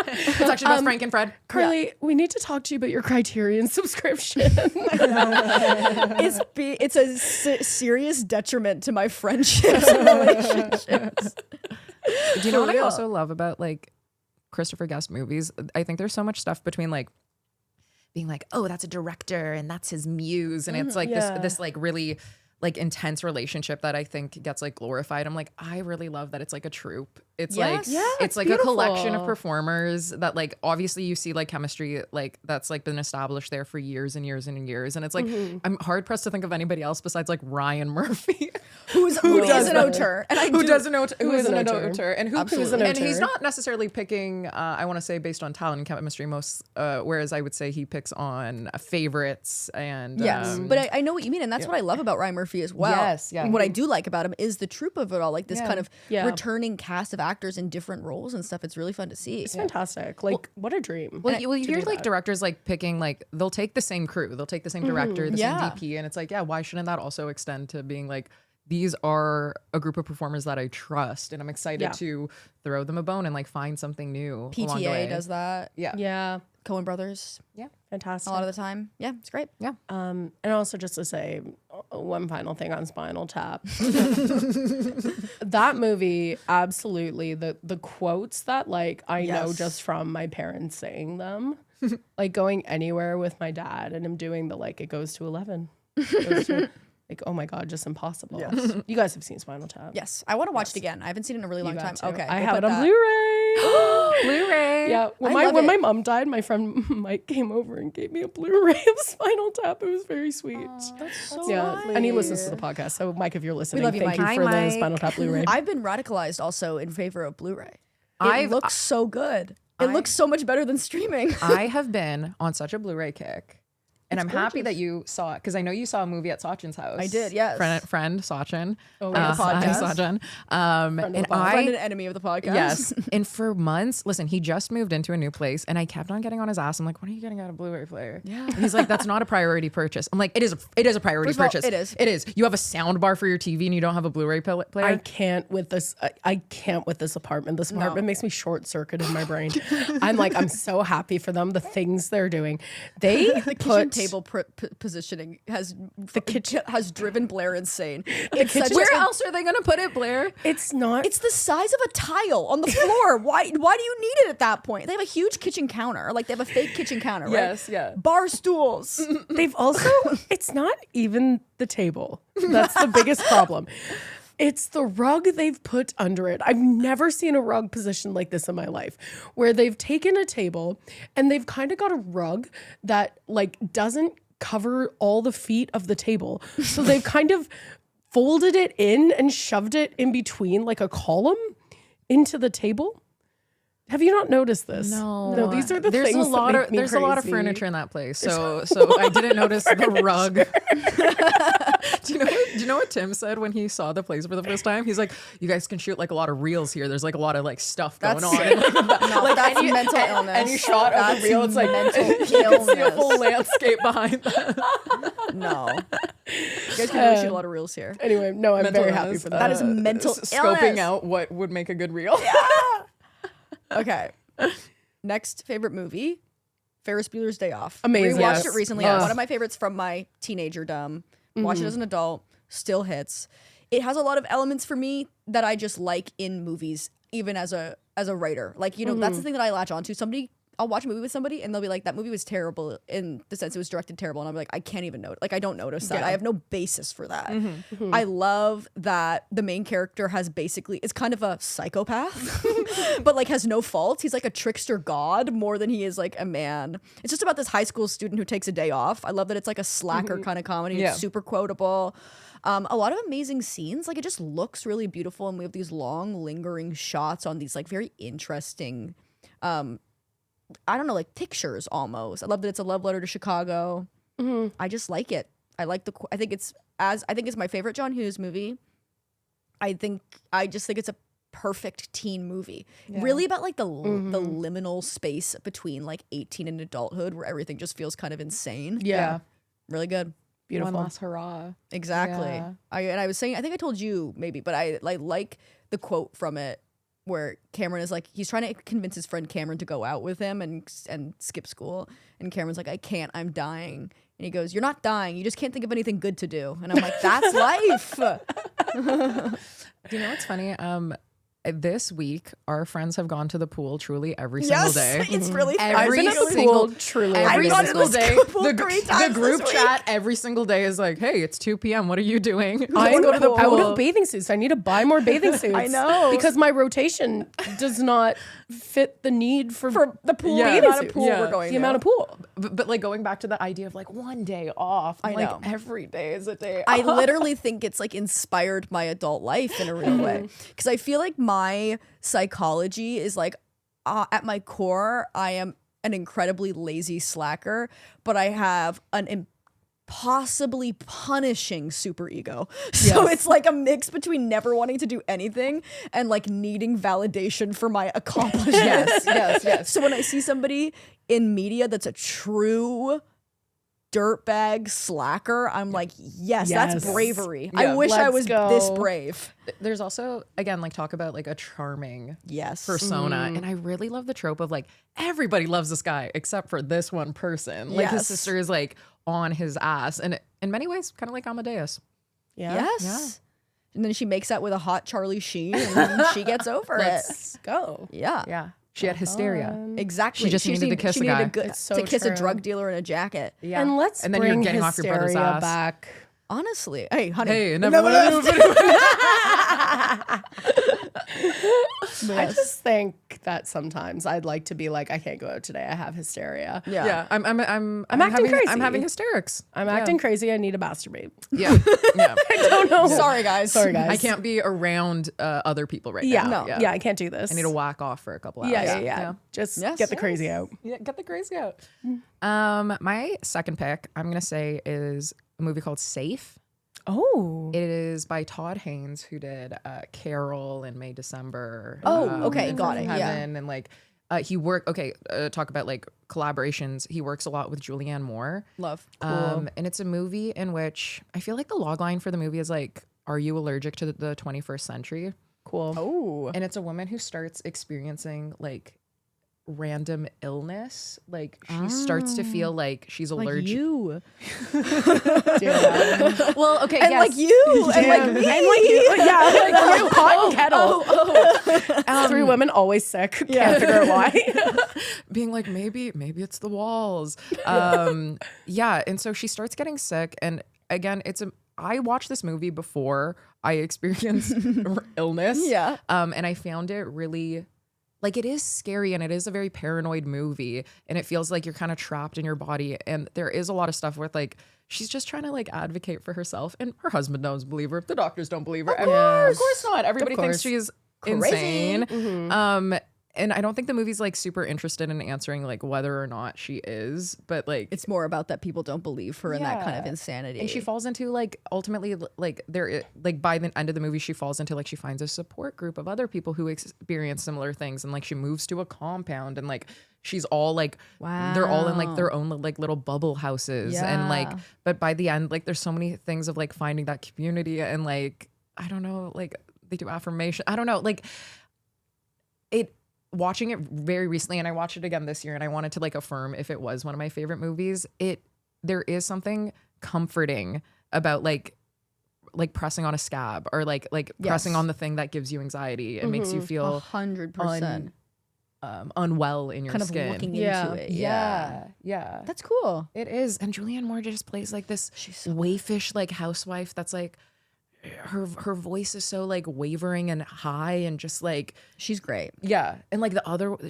It's actually both Frank and Fred. Carly, we need to talk to you about your Criterion subscription. It's a serious detriment to my friendships and relationships. Do you know what I real. also love about like Christopher Guest movies? I think there's so much stuff between like being like, oh, that's a director and that's his muse, and it's like Yeah. this like really like intense relationship that I think gets like glorified. I'm like, I really love that it's like a troupe. It's like Yes. Yeah, it's like a collection of beautiful. performers that like obviously you see like chemistry like that's like been established there for years and years and years, and it's like I'm hard pressed to think of anybody else besides like Ryan Murphy Who is an auteur? And I who do- doesn't know who is is an an auteur? auteur and who Absolutely. and he's auteur? not necessarily picking I want to say based on talent and chemistry most whereas I would say he picks on favorites and Yes, but I know what you mean, and that's what I love about Ryan Murphy as well. Yes, yeah. What I do like about him is the troupe of it all, like this kind of Yeah. returning cast of actors in different roles and stuff. It's really fun to see. It's fantastic. Like, what a dream. well, you to hear do like that. directors like picking like they'll take the same crew, they'll take the same director, the Yeah. same DP, and it's like, yeah, why shouldn't that also extend to being like these are a group of performers that I trust, and I'm excited Yeah. to throw them a bone and like find something new. along the PTA way. does that. Yeah, Coen Brothers, fantastic. a lot of the time. Yeah, it's great. And also just to say one final thing on Spinal Tap. That movie, absolutely, the quotes that like I know Yes. just from my parents saying them, like going anywhere with my dad and him doing the like it goes to 11. It goes to- like, oh my God, just impossible. Yes. You guys have seen Spinal Tap. Yes, I want to watch it again. I haven't seen it in a really long You time. got to. Okay, I we'll have put it on that. Blu-ray. Blu-ray. Yeah, when I love my it. mom died, my friend Mike came over and gave me a Blu-ray of Spinal Tap. It was very sweet. That's so Yeah, lovely. and he listens to the podcast. So, Mike, if you're listening, love you, thank Mike. you for Hi, the Mike. Spinal Tap Blu-ray. I've been radicalized also in favor of Blu-ray. It I've- looks so good. It looks so much better than streaming. I have been on such a Blu-ray kick And I'm happy that you saw it because I know you saw a movie at Sachin's house. I did, yes. Friend Sachin. Oh, yeah. Hi, Podcast. Sachin. And Friend and enemy of the podcast. Yes. And for months, listen, he just moved into a new place and I kept on getting on his ass. I'm like, when are you getting out a Blu-ray player? Yeah. And he's like, that's not a priority purchase. I'm like, it is a priority First of all, purchase. it is. It is. You have a sound bar for your TV and you don't have a Blu-ray player? I can't with this. I can't with this apartment. This apartment makes me short circuit in my brain. I'm so happy for them. The things they're doing. The kitchen table positioning has driven Blair insane. Where else are they going to put it, Blair? It's not. It's the size of a tile on the floor. Why do you need it at that point? They have a huge kitchen counter. Like they have a fake kitchen counter, right? Yes, yeah. Bar stools. They've also. It's not even the table. That's the biggest problem. It's the rug they've put under it. I've never seen a rug positioned like this in my life, where they've taken a table and they've kind of got a rug that like doesn't cover all the feet of the table. So they've kind of folded it in and shoved it in between like a column into the table. Have you not noticed this? No, these are the there's things a lot that make of me there's a lot of crazy. furniture in that place. So I didn't notice the rug. Do you know what Tim said when he saw the place for the first time? He's like, "You guys can shoot like a lot of reels here. There's like a lot of like stuff going on." sick. And, like, That's mental illness. And you shot of the reel. It's like mental you can see a illness. full landscape behind them. No. You guys can really shoot a lot of reels here. Anyway, no, I'm Mental very happy illness. for that. That is mental Scoping illness. out what would make a good reel. Okay. Next favorite movie, Ferris Bueller's Day Off. Amazing. Rewatched Yes. it recently. Yes. One of my favorites from my teenagerdom. Watched it as an adult. Still hits. It has a lot of elements for me that I just like in movies, even as a writer. Like, you know, that's the thing that I latch onto. I'll watch a movie with somebody and they'll be like, that movie was terrible in the sense it was directed terrible. And I'll be like, I can't even notice. Like, I don't notice that. Yeah. I have no basis for that. I love that the main character has basically, is kind of a psychopath, but like has no faults. He's like a trickster god more than he is like a man. It's just about this high school student who takes a day off. I love that it's like a slacker kind of comedy. Yeah. It's super quotable. A lot of amazing scenes. Like it just looks really beautiful. And we have these long lingering shots on these like very interesting, I don't know, like pictures almost. I love that it's a love letter to Chicago. I just like it. I think it's my favorite John Hughes movie. I just think it's a perfect teen movie. Really about like the liminal space between like 18 and adulthood where everything just feels kind of insane. Yeah. Really good. Beautiful. One last hurrah. Exactly. Yeah. I was saying, I think I told you maybe, but I like the quote from it where Cameron is like, he's trying to convince his friend Cameron to go out with him and skip school. And Cameron's like, I can't, I'm dying. And he goes, you're not dying. You just can't think of anything good to do. And I'm like, that's life. You know what's funny? This week, our friends have gone to the pool truly every single day. It's really I've been at the single- pool truly Every I've gone to single the day, pool the 3 times group this chat every single day is like, "Hey, it's 2 p.m. What are you doing?" I'm go to the out pool. of bathing suits. I need to buy more bathing suits. I know. Because my rotation does not fit the need for the pool, Yeah. the bathing amount of suits. pool Yeah. we're going The to. amount of pool. But like going back to the idea of like one day off, I'm I like know. every day is a day. I off. literally think it's like inspired my adult life in a real way. Because I feel like my psychology is like, at my core, I am an incredibly lazy slacker, but I have an impossibly punishing superego. So Yes. it's like a mix between never wanting to do anything and like needing validation for my accomplishments. yes. So when I see somebody in media that's a true dirtbag slacker, I'm like, yes, that's Yes. bravery. Yeah. I wish I Let's was go. this brave. There's also again like talk about like a charming Yes. persona, and I really love the trope of like everybody loves this guy except for this one person. Like his Yes. sister is like on his ass, and in many ways, kind of like Amadeus. Yeah. Yes. And then she makes out with a hot Charlie Sheen and she gets over it. Let's go. Yeah. Yeah, she had hysteria. Exactly. She just needed to kiss she a needed guy. It's so to kiss a true. drug dealer in a jacket. Yeah, And let's and then bring you're getting off your brother's hysteria ass. back. Honestly. Hey, honey. Hey, never mind. I just think that sometimes I'd like to be like, I can't go out today. I have hysteria. Yeah. I'm acting having, crazy. I'm having hysterics. I'm acting crazy. I need to masturbate. Yeah. Yeah. I don't know. Sorry, guys. Sorry, guys. I can't be around other people right Yeah. now. No. Yeah, I can't do this. I need to whack off for a couple hours. Yeah. Just Yes. get the crazy out. Yeah, get the crazy out. My second pick, I'm gonna say, is a movie called Safe. Oh. It is by Todd Haynes, who did Carol and May December. okay, and got From it, yeah. Heaven, and like he worked. Talk about like collaborations. He works a lot with Julianne Moore. Love. And it's a movie in which I feel like the logline for the movie is like, "Are you allergic to the 21st century?" Cool. Oh. And it's a woman who starts experiencing like random illness. Like she starts to feel like she's allergic. Like you. Well, okay, And yes. like you. And like me. And like you. Yeah, like you. Hot kettle. Three women always sick. Can't figure out why. Being like, maybe it's the walls. Yeah. And so she starts getting sick. And again, I watched this movie before I experienced illness. Yeah. And I found it really, like, it is scary and it is a very paranoid movie. And it feels like you're kind of trapped in your body. And there is a lot of stuff with like, she's just trying to like advocate for herself. And her husband doesn't believe her. The doctors don't believe her. Of course not. Everybody thinks she's insane. And I don't think the movie's like super interested in answering like whether or not she is, but like It's more about that people don't believe her in that kind of Yeah. insanity. and she falls into like ultimately like like by the end of the movie she falls into like she finds a support group of other people who experience similar things, and like she moves to a compound, and like she's all like they're all in like their own like little bubble houses, and like Yeah. but by the end like there's so many things of like finding that community, and like I don't know, like they do affirmation, I don't know, like it watching it very recently, and I watched it again this year, and I wanted to like affirm if it was one of my favorite movies. There is something comforting about like pressing on a scab, or like pressing on the thing that gives you anxiety and makes you feel 100%. unwell in your Kind of skin. looking Yeah. into it. Yeah. That's cool. It is. And Julianne Moore just plays like this waifish like housewife that's like her voice is so like wavering and high, and just like She's great. yeah, and like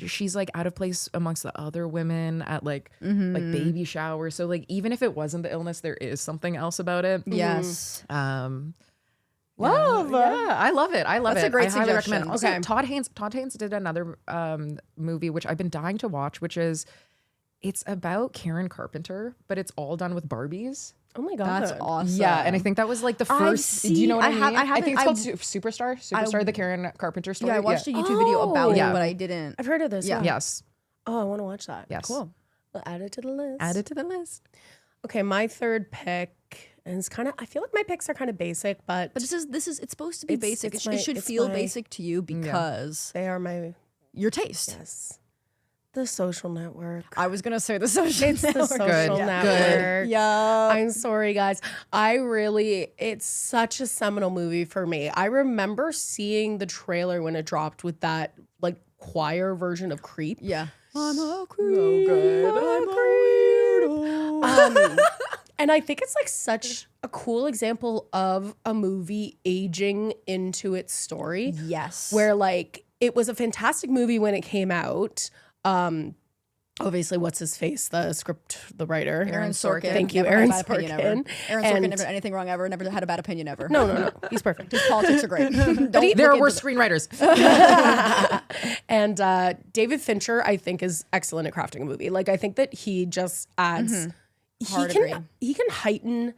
she's like out of place amongst the other women at like baby showers. So like even if it wasn't the illness, there is something else about it. Yes. Love. Yeah, I love it. I love That's it. a great I highly recommend. suggestion. Also, Todd Haynes did another movie which I've been dying to watch, which is it's about Karen Carpenter, but it's all done with Barbies. Oh my God. That's awesome. Yeah, and I think that was like the first. Do you know what I mean? I think it's called haven't- Superstar, the Karen Carpenter story. Yeah, I watched a YouTube video about Yeah. it, but I didn't. I've heard of this. Yeah. Yeah. Yes. Oh, I want to watch that. Yes. Cool. We'll add it to the list. Add it to the list. Okay, my third pick, and it's kind of, I feel like my picks are kind of basic, but But this is it's supposed to be It's- basic. it's It my- should it's feel my- basic to you because they are my, your taste. yes, The Social Network. I was gonna say the social. It's the network. Social Good. Network. Yeah. I'm sorry, guys. It's such a seminal movie for me. I remember seeing the trailer when it dropped with that like choir version of Creep. Yeah. I'm a creep. And I think it's like such a cool example of a movie aging into its story. Yes. Where like it was a fantastic movie when it came out. Obviously, what's his face? The writer. Aaron Sorkin. Thank you, Never Aaron had a bad opinion ever. Sorkin. Aaron Sorkin And- never did anything wrong ever. Never had a bad opinion ever. No. He's perfect. His politics are great. Don't There look were into screenwriters. And David Fincher, I think, is excellent at crafting a movie. Like, I think that he just adds. Hard agree. He can heighten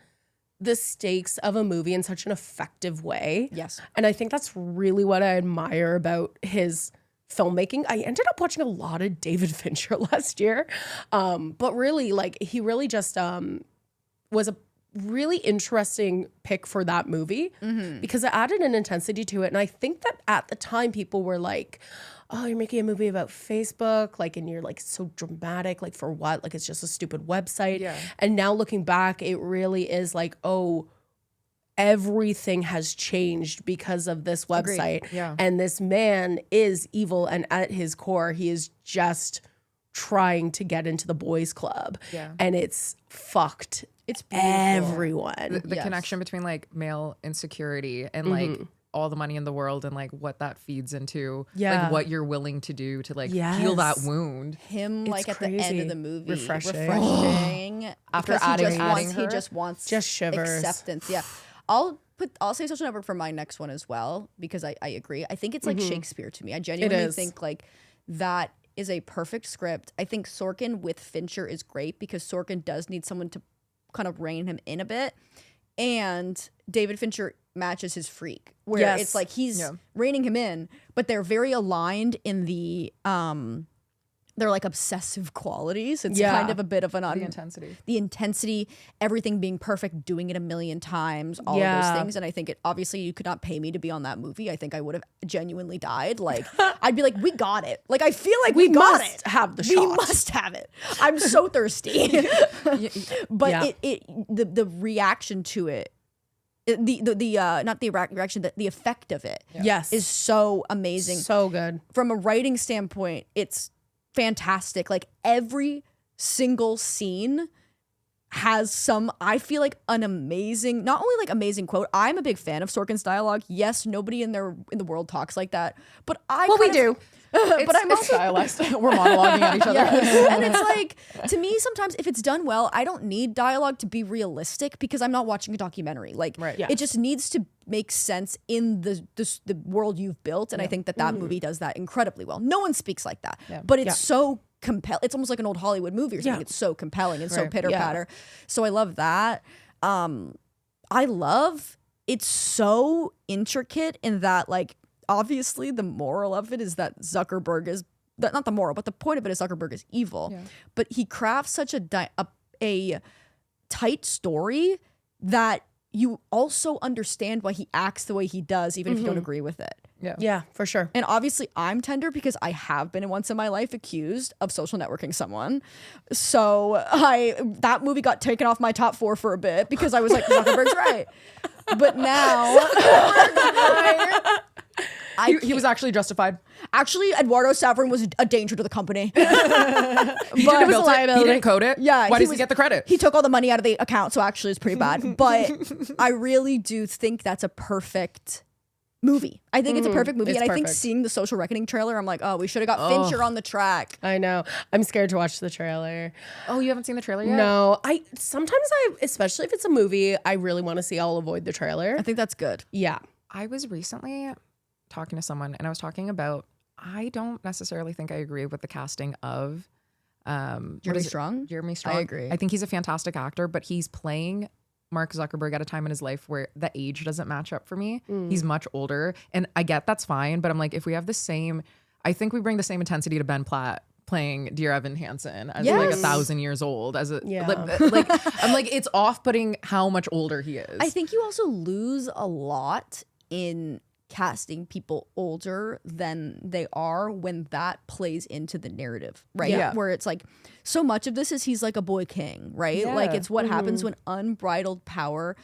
the stakes of a movie in such an effective way. Yes. And I think that's really what I admire about his filmmaking. I ended up watching a lot of David Fincher last year. But really, like, he really just was a really interesting pick for that movie because it added an intensity to it. And I think that at the time people were like, oh, you're making a movie about Facebook, like, and you're like so dramatic, like for what? Like, it's just a stupid website. Yeah. And now looking back, it really is like, oh, everything has changed because of this website. Yeah. And this man is evil, and at his core, he is just trying to get into the boys club. Yeah. And it's fucked It's beautiful. everyone. The Yes. connection between like male insecurity and like all the money in the world and like what that feeds into, Yeah. like what you're willing to do to like Yes. heal that wound. Him It's like at the end crazy. of the movie, Refreshing. After because adding he her? just wants Just shivers. acceptance. Yeah, I'll say Social Network for my next one as well because I agree. I think it's like Shakespeare to me. I genuinely is. think like that is a perfect script. I think Sorkin with Fincher is great because Sorkin does need someone to kind of rein him in a bit, and David Fincher matches his freak where Yes. it's like he's reining him in, but they're very aligned in the they're like obsessive qualities. It's kind of a bit of an the intensity, everything being perfect, doing it a million times, all of those things. And I think obviously you could not pay me to be on that movie. I think I would have genuinely died. Like I'd be like, we got it. Like I feel like we got must it. have the We shot. must have it. I'm so thirsty. But the reaction to it, not the reaction, the effect of it Yes. is so amazing. So good. From a writing standpoint, it's fantastic. Like every single scene has I feel like an amazing, not only like amazing quote. I'm a big fan of Sorkin's dialogue. Yes, nobody in the world talks like that, but We do. But I'm also stylized. We're monologuing at each other. Yes. And it's like, to me, sometimes if it's done well, I don't need dialogue to be realistic because I'm not watching a documentary. Like, it just needs to make sense in the world you've built. And I think that movie does that incredibly well. No one speaks like that, but it's so compelling. It's almost like an old Hollywood movie or something. It's so compelling and so pitter patter. So I love that. I love it's so intricate in that, like, obviously the moral of it is that Zuckerberg is not the moral, but the point of it is Zuckerberg is evil. But he crafts such a tight story that you also understand why he acts the way he does, even if you don't agree with it. Yeah, for sure. And obviously I'm tender because I have been once in my life accused of social networking someone. So that movie got taken off my top 4 for a bit because I was like, Zuckerberg's right. But now He was actually justified. Actually, Eduardo Saverin was a danger to the company. He didn't build it. He didn't code it. Yeah, Why does he get the credit? He took all the money out of the account, so actually it's pretty bad. But I really do think that's a perfect movie. I think it's a perfect movie. It's And I think perfect. seeing the Social Reckoning trailer, I'm like, oh, we should have got Fincher on the track. I know. I'm scared to watch the trailer. Oh, you haven't seen the trailer yet? No, especially if it's a movie, I really want to see. I'll avoid the trailer. I think that's good. Yeah. I was recently talking to someone and I was talking about, I don't necessarily think I agree with the casting of Jeremy Strong? Jeremy Strong. I agree. I think he's a fantastic actor, but he's playing Mark Zuckerberg at a time in his life where the age doesn't match up for me. He's much older, and I get that's fine, but I'm like, if we have the same, I think we bring the same intensity to Ben Platt playing Dear Evan Hansen as like 1,000 years old as a like I'm like, it's off-putting how much older he is. I think you also lose a lot in casting people older than they are when that plays into the narrative, right? Yeah. Where it's like so much of this is he's like a boy king, right? Yeah. Like it's what happens when unbridled power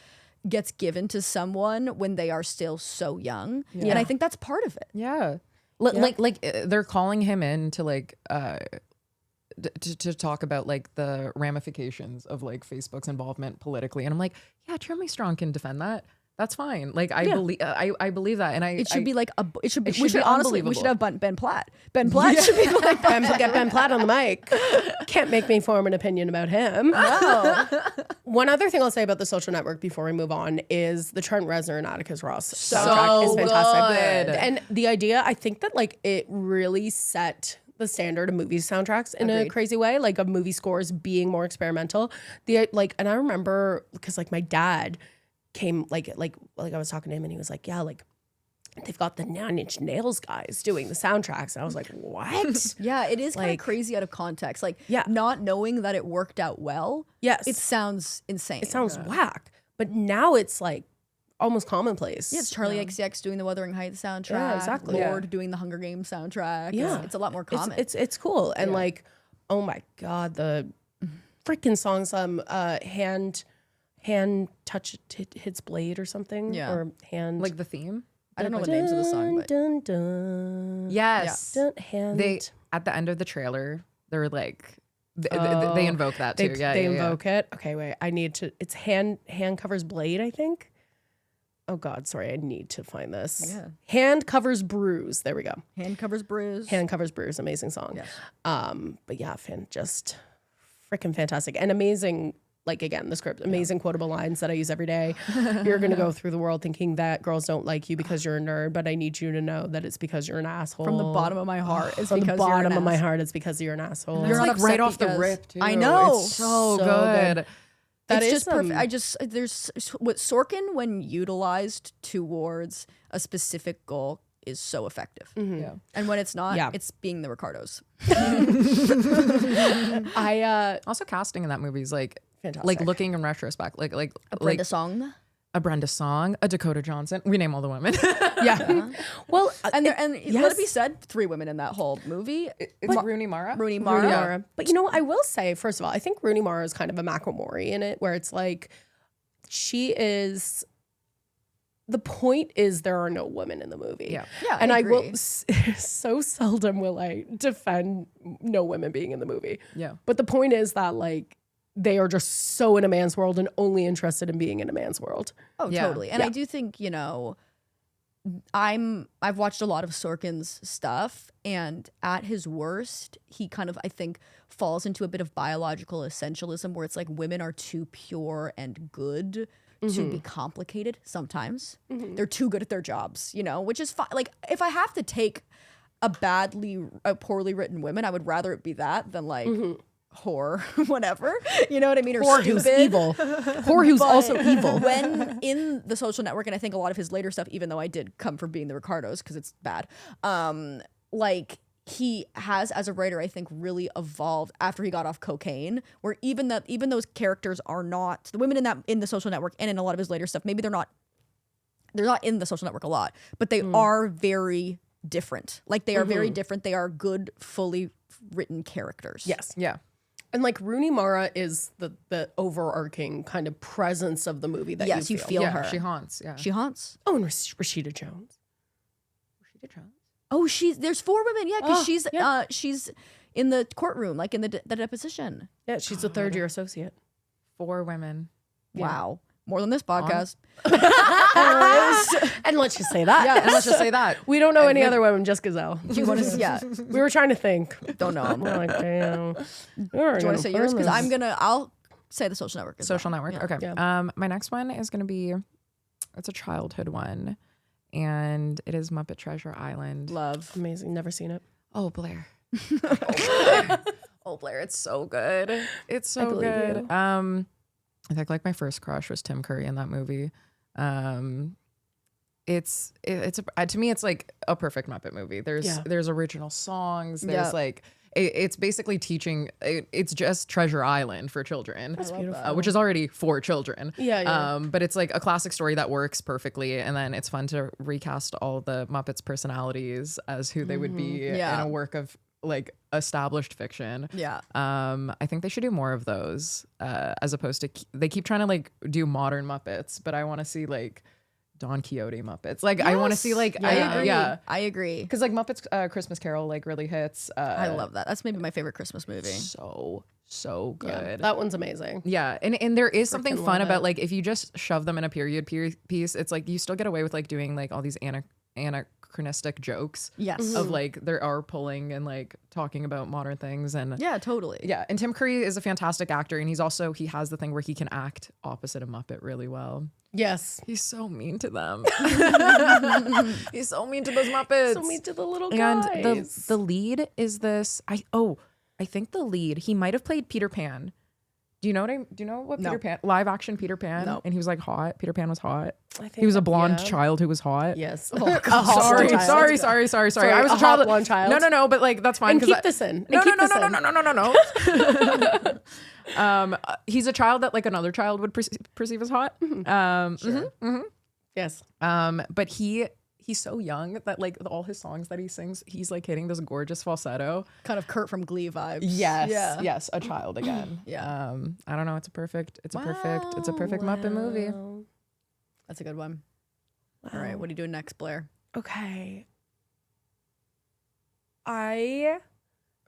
gets given to someone when they are still so young. And I think that's part of it. Yeah. Like they're calling him in to like to talk about like the ramifications of like Facebook's involvement politically, and I'm like, yeah, Jeremy Strong can defend that. That's fine. Like I believe I believe that, and It should be like we should be honestly we should have Ben Platt. Ben Platt should be like Get Ben Platt on the mic. Can't make me form an opinion about him. no. One other thing I'll say about the Social Network before we move on is the Trent Reznor and Atticus Ross So soundtrack is fantastic. good. And the idea, I think that like it really set the standard of movie soundtracks in a crazy way, like of movie scores being more experimental. And I remember because like my dad came like I was talking to him and he was like, yeah, like they've got the 9 Inch Nails guys doing the soundtracks. And I was like, what? Yeah, it is kind of Like- crazy out of context. Like Yeah. not knowing that it worked out well. Yes. It sounds insane. It sounds whack. But now it's like almost commonplace. Yeah, it's Charlie XCX doing the Wuthering Heights soundtrack. Yeah, exactly. Lord doing the Hunger Games soundtrack. Yeah. It's a lot more common. It's cool. And like, oh my God, the freaking song, hand touch hits blade or something. Yeah. Or hand like the theme. I don't know the names of the song, but dun, dun, Yes. dun, hand. They at the end of the trailer, they're like they invoke that too. They invoke it. Okay, wait. I need to. It's hand covers blade. I think. Oh God, sorry, I need to find this. Yeah. Hand Covers Bruise. There we go. Hand Covers Bruise. Hand Covers Bruise, amazing song. Yes. But yeah, just freaking fantastic and amazing. Like again, the script, amazing quotable lines that I use every day. You're gonna go through the world thinking that girls don't like you because you're a nerd, but I need you to know that it's because you're an asshole. From the bottom of my heart, it's From the because you're bottom an of my ass. heart, it's because you're an asshole. You're not like upset right off the because- rip, too. I know. It's so So good. good. That It's is just perfect. There's what Sorkin, when utilized towards a specific goal, is so effective. Yeah. And when it's not, Yeah. it's being the Ricardos. Also, casting in that movie is like Fantastic. looking in retrospect, like Brenda Song. a Brenda Song, a Dakota Johnson. We name all the women. yeah. Well, And let it be yes. said, 3 women in that whole movie. It's Rooney Mara. Rooney Rooney Mara. Mara. But you know what? I will say, first of all, I think Rooney Mara is kind of a Macklemore in it, where it's like she is. The point is there are no women in the movie. Yeah. Yeah, And I I will agree. so seldom will I defend no women being in the movie. Yeah. But the point is that like they are just so in a man's world and only interested in being in a man's world. Oh, Yeah. totally. And Yeah. I do think, I've watched a lot of Sorkin's stuff, and at his worst, he kind of, I think, falls into a bit of biological essentialism where it's like women are too pure and good to be complicated sometimes. They're too good at their jobs, which is fine. Like, if I have to take a poorly written women, I would rather it be that than like whore, whatever. You know what I mean? Or Whore who's stupid. evil. Whore who's also evil. When in The Social Network, and I think a lot of his later stuff, even though I did come from being the Ricardos because it's bad, like he has, as a writer, I think really evolved after he got off cocaine, where even those characters are not the women in The Social Network and in a lot of his later stuff, maybe they're not in The Social Network a lot, but they are very different. Like they are very different. They are good, fully written characters. Yes. Yeah. And like Rooney Mara is the overarching kind of presence of the movie that Yes, you feel Yeah. her. She haunts. Yeah. She haunts. Oh, and Rashida Jones. Oh, there's 4 women. Yeah, because Oh, she's in the courtroom, like in the deposition. Yeah, she's a third year associate. 4 women. Wow, more than this podcast. And let's just say that. And let's just say that. We don't know any other women, just Ghazal. Do you want to? Yeah, We were trying to think. don't know. We're like, damn. Do Do you want to say yours? Because I'll say The Social Network. as Social well. Network. Yeah. Okay. Yeah. My next one is going to be, it's a childhood one, and it is Muppet Treasure Island. Love. Amazing. Never seen it. Oh, Blair. Oh, Blair. It's so good. It's so believe good. you. I think like my first crush was Tim Curry in that movie. It's to me, it's like a perfect Muppet movie. There's original songs. There's Yeah. like, it's basically teaching. It's just Treasure Island for children. That's beautiful. Which is already for children. Yeah. But it's like a classic story that works perfectly, and then it's fun to recast all the Muppets' personalities as who they would be Yeah. in a work of like established fiction. Yeah. I think they should do more of those, as opposed to they keep trying to like do modern Muppets, but I want to see like Don Quixote Muppets. Like I want to see like I agree. because like Muppets Christmas Carol like really hits. I love that. That's maybe my favorite Christmas movie. So good. Yeah, that one's amazing. Yeah, and there is something Freaking fun love about it. like if you just shove them in a period piece, it's like you still get away with like doing like all these anachronistic jokes Yes. of like there are pulling and like talking about modern things and Yeah, totally. yeah. And Tim Curry is a fantastic actor, and he has the thing where he can act opposite a Muppet really well. Yes. He's so mean to them. He's so mean to those Muppets. So mean to the little and guys. the lead is this. I think the lead, he might have played Peter Pan. Do you know what No. Peter Pan, live action Peter Pan? No. And he was like hot. Peter Pan was hot. I think He was a blonde yeah. child who was hot. Yes. Oh, God. Sorry, blonde child. sorry. I was a a child. hot blonde child. No, but like that's fine. And 'cause keep I- this in. No, And keep this in. no. He's a child that like another child would perceive as hot. Yes. But he's so young that like all his songs that he sings, he's like hitting this gorgeous falsetto. Kind of Kurt from Glee vibes. Yes, Yeah. yes, a child again. Yeah. I don't know. It's a perfect Muppet movie. That's a good one. All right. What are you doing next, Blair? Okay. I'm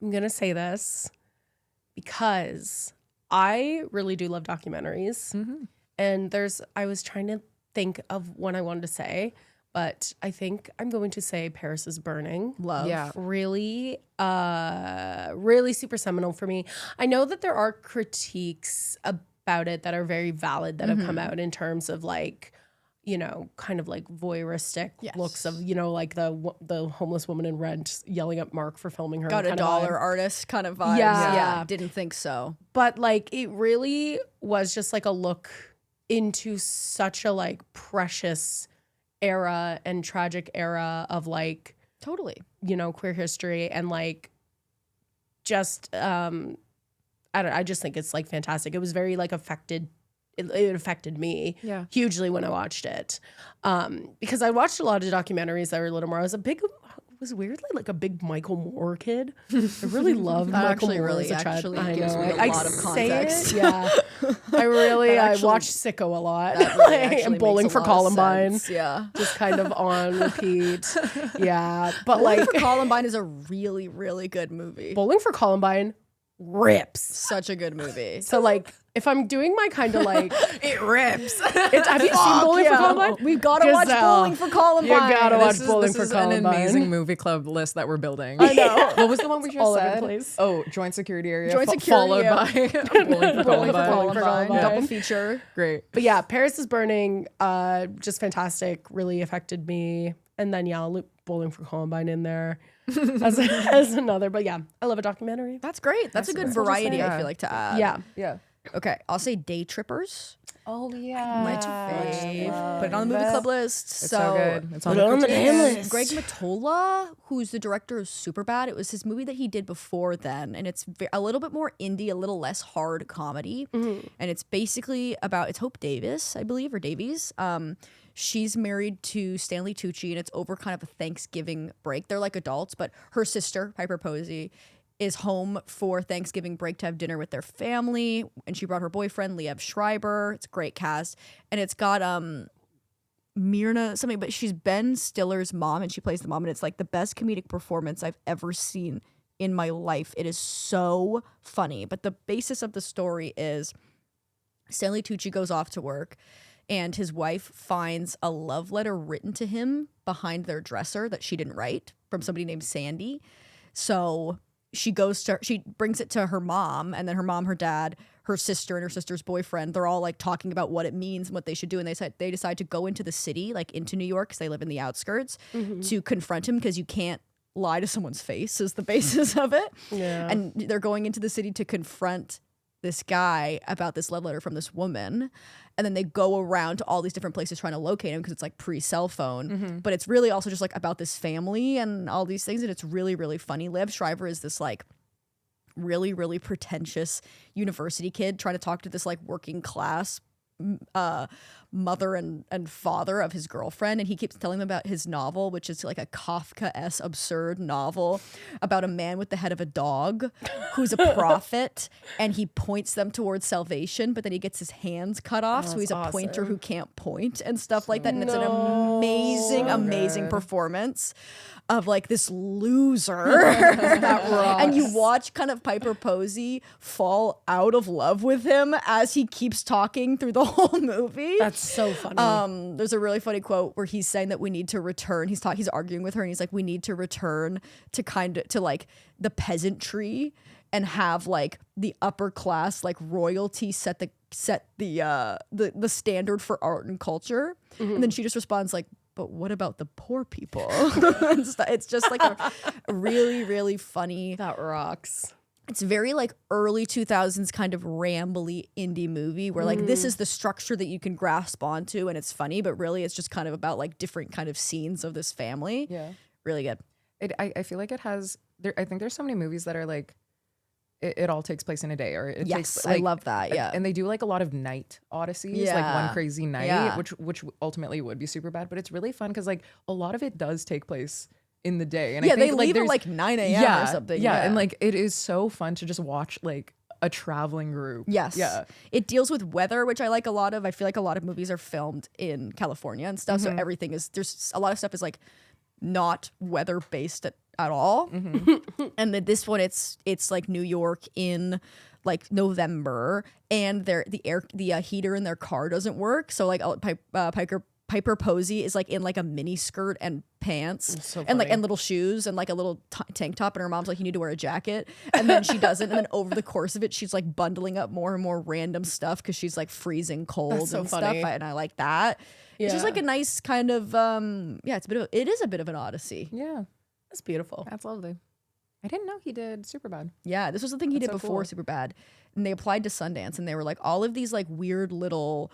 going to say this because I really do love documentaries. Mm-hmm. And I was trying to think of what I wanted to say, but I think I'm going to say Paris is Burning. Love. Yeah. Really, really super seminal for me. I know that there are critiques about it that are very valid that have come out in terms of like, you know, kind of like voyeuristic looks of, you know, like the homeless woman in Rent yelling at Mark for filming her. Got a kind of dollar vibe. artist kind of vibes. Yeah. Didn't think so. But like it really was just like a look into such a like precious era and tragic era of like, Totally. you know, queer history and like just I just think it's like fantastic. It was very like affected. It affected me hugely when I watched it, because I watched a lot of documentaries that were a little more. I was weirdly like a big Michael Moore kid. I really loved That Michael actually Moore really as a child. actually I gives know. me a I lot of say context. it, yeah, I actually- watched Sicko a lot, That really actually and makes Bowling a for lot of Columbine. sense. Yeah. Just kind of on repeat. Yeah, but Bowling like for Columbine is a really, really good movie. Bowling for Columbine rips. Such a good movie. So like if I'm doing my kind of like It rips. have you seen Bowling for Columbine? We've got to watch Giselle, Bowling for Columbine. You gotta watch This Bowling is for an Columbine. amazing movie club list that we're building. I know. What was the one we just all over the said? place. Oh, joint security area. Joint followed security, by Bowling for Bowling for Columbine. Columbine. Yeah. Double feature. Great. But yeah, Paris is Burning, just fantastic, really affected me. And then yeah, I'll loop Bowling for Columbine in there as another. But yeah, I love a documentary. That's great. That's a good what I'll just variety, say. I feel like, to add. Yeah. Yeah. Okay, I'll say Day Trippers. Oh yeah. My fave. Put it on the movie club list. It's so good. It's on Put it on the critique. damn list. Greg Mottola, who's the director of Superbad, it was his movie that he did before then, and it's a little bit more indie, a little less hard comedy, and it's basically about it's Hope Davis, I believe, or Davies. She's married to Stanley Tucci, and it's over kind of a Thanksgiving break. They're like adults, but her sister Piper Posey is home for Thanksgiving break to have dinner with their family, and she brought her boyfriend Liev Schreiber. It's a great cast, and it's got Myrna something, but she's Ben Stiller's mom, and she plays the mom, and it's like the best comedic performance I've ever seen in my life. It is so funny, but the basis of the story is Stanley Tucci goes off to work, and his wife finds a love letter written to him behind their dresser that she didn't write from somebody named Sandy. So she brings it to her mom, and then her mom, her dad, her sister, and her sister's boyfriend, they're all like talking about what it means and what they should do. And they decide to go into the city, like into New York, because they live in the outskirts, to confront him, because you can't lie to someone's face is the basis of it. Yeah. And they're going into the city to confront this guy about this love letter from this woman. And then they go around to all these different places trying to locate him, because it's like pre-cell phone. But it's really also just like about this family and all these things. And it's really, really funny. Liev Schreiber is this like really, really pretentious university kid trying to talk to this like working class mother and father of his girlfriend, and he keeps telling them about his novel, which is like a Kafka-esque absurd novel about a man with the head of a dog who's a prophet, and he points them towards salvation, but then he gets his hands cut off, so he's a pointer who can't point and stuff like that. And it's an amazing performance of like this loser That rocks. and you watch kind of Piper Posey fall out of love with him as he keeps talking through the whole movie. That's so funny. There's a really funny quote where he's saying that we need to return. He's arguing with her, and he's like, we need to return to like the peasantry and have like the upper class like royalty set the standard for art and culture. And then she just responds like, but what about the poor people? It's just like a really, really funny. That rocks. It's very like early 2000s kind of rambly indie movie where like this is the structure that you can grasp onto and it's funny, but really it's just kind of about like different kind of scenes of this family. Yeah. Really good. I feel like it has I think there's so many movies that are like it all takes place in a day, or it Yes, takes I like, love that. Yeah. and they do like a lot of night odysseys, like Yeah. One Crazy Night, Yeah. which ultimately would be super bad, but it's really fun because like a lot of it does take place in the day, and yeah, I think they like leave at there's- like 9 a.m. or something. Yeah, and like it is so fun to just watch like a traveling group. Yes. Yeah. It deals with weather, which I like a lot of. I feel like a lot of movies are filmed in California and stuff. So everything is, there's a lot of stuff is like not weather based at all. And then this one, it's like New York in like November, and the heater in their car doesn't work. So like Piper Posey is like in like a mini skirt and pants So and like funny. and little shoes and like a little tank top, and her mom's like, you need to wear a jacket, and then she doesn't, and then over the course of it she's like bundling up more and more random stuff because she's like freezing cold That's so and funny. stuff, and I like that. It's just Yeah. like a nice kind of it is a bit of an odyssey. Yeah, That's beautiful. that's lovely. I didn't know he did Superbad. Yeah, this was the thing he did That's so before cool. Superbad, and they applied to Sundance, and they were like all of these like weird little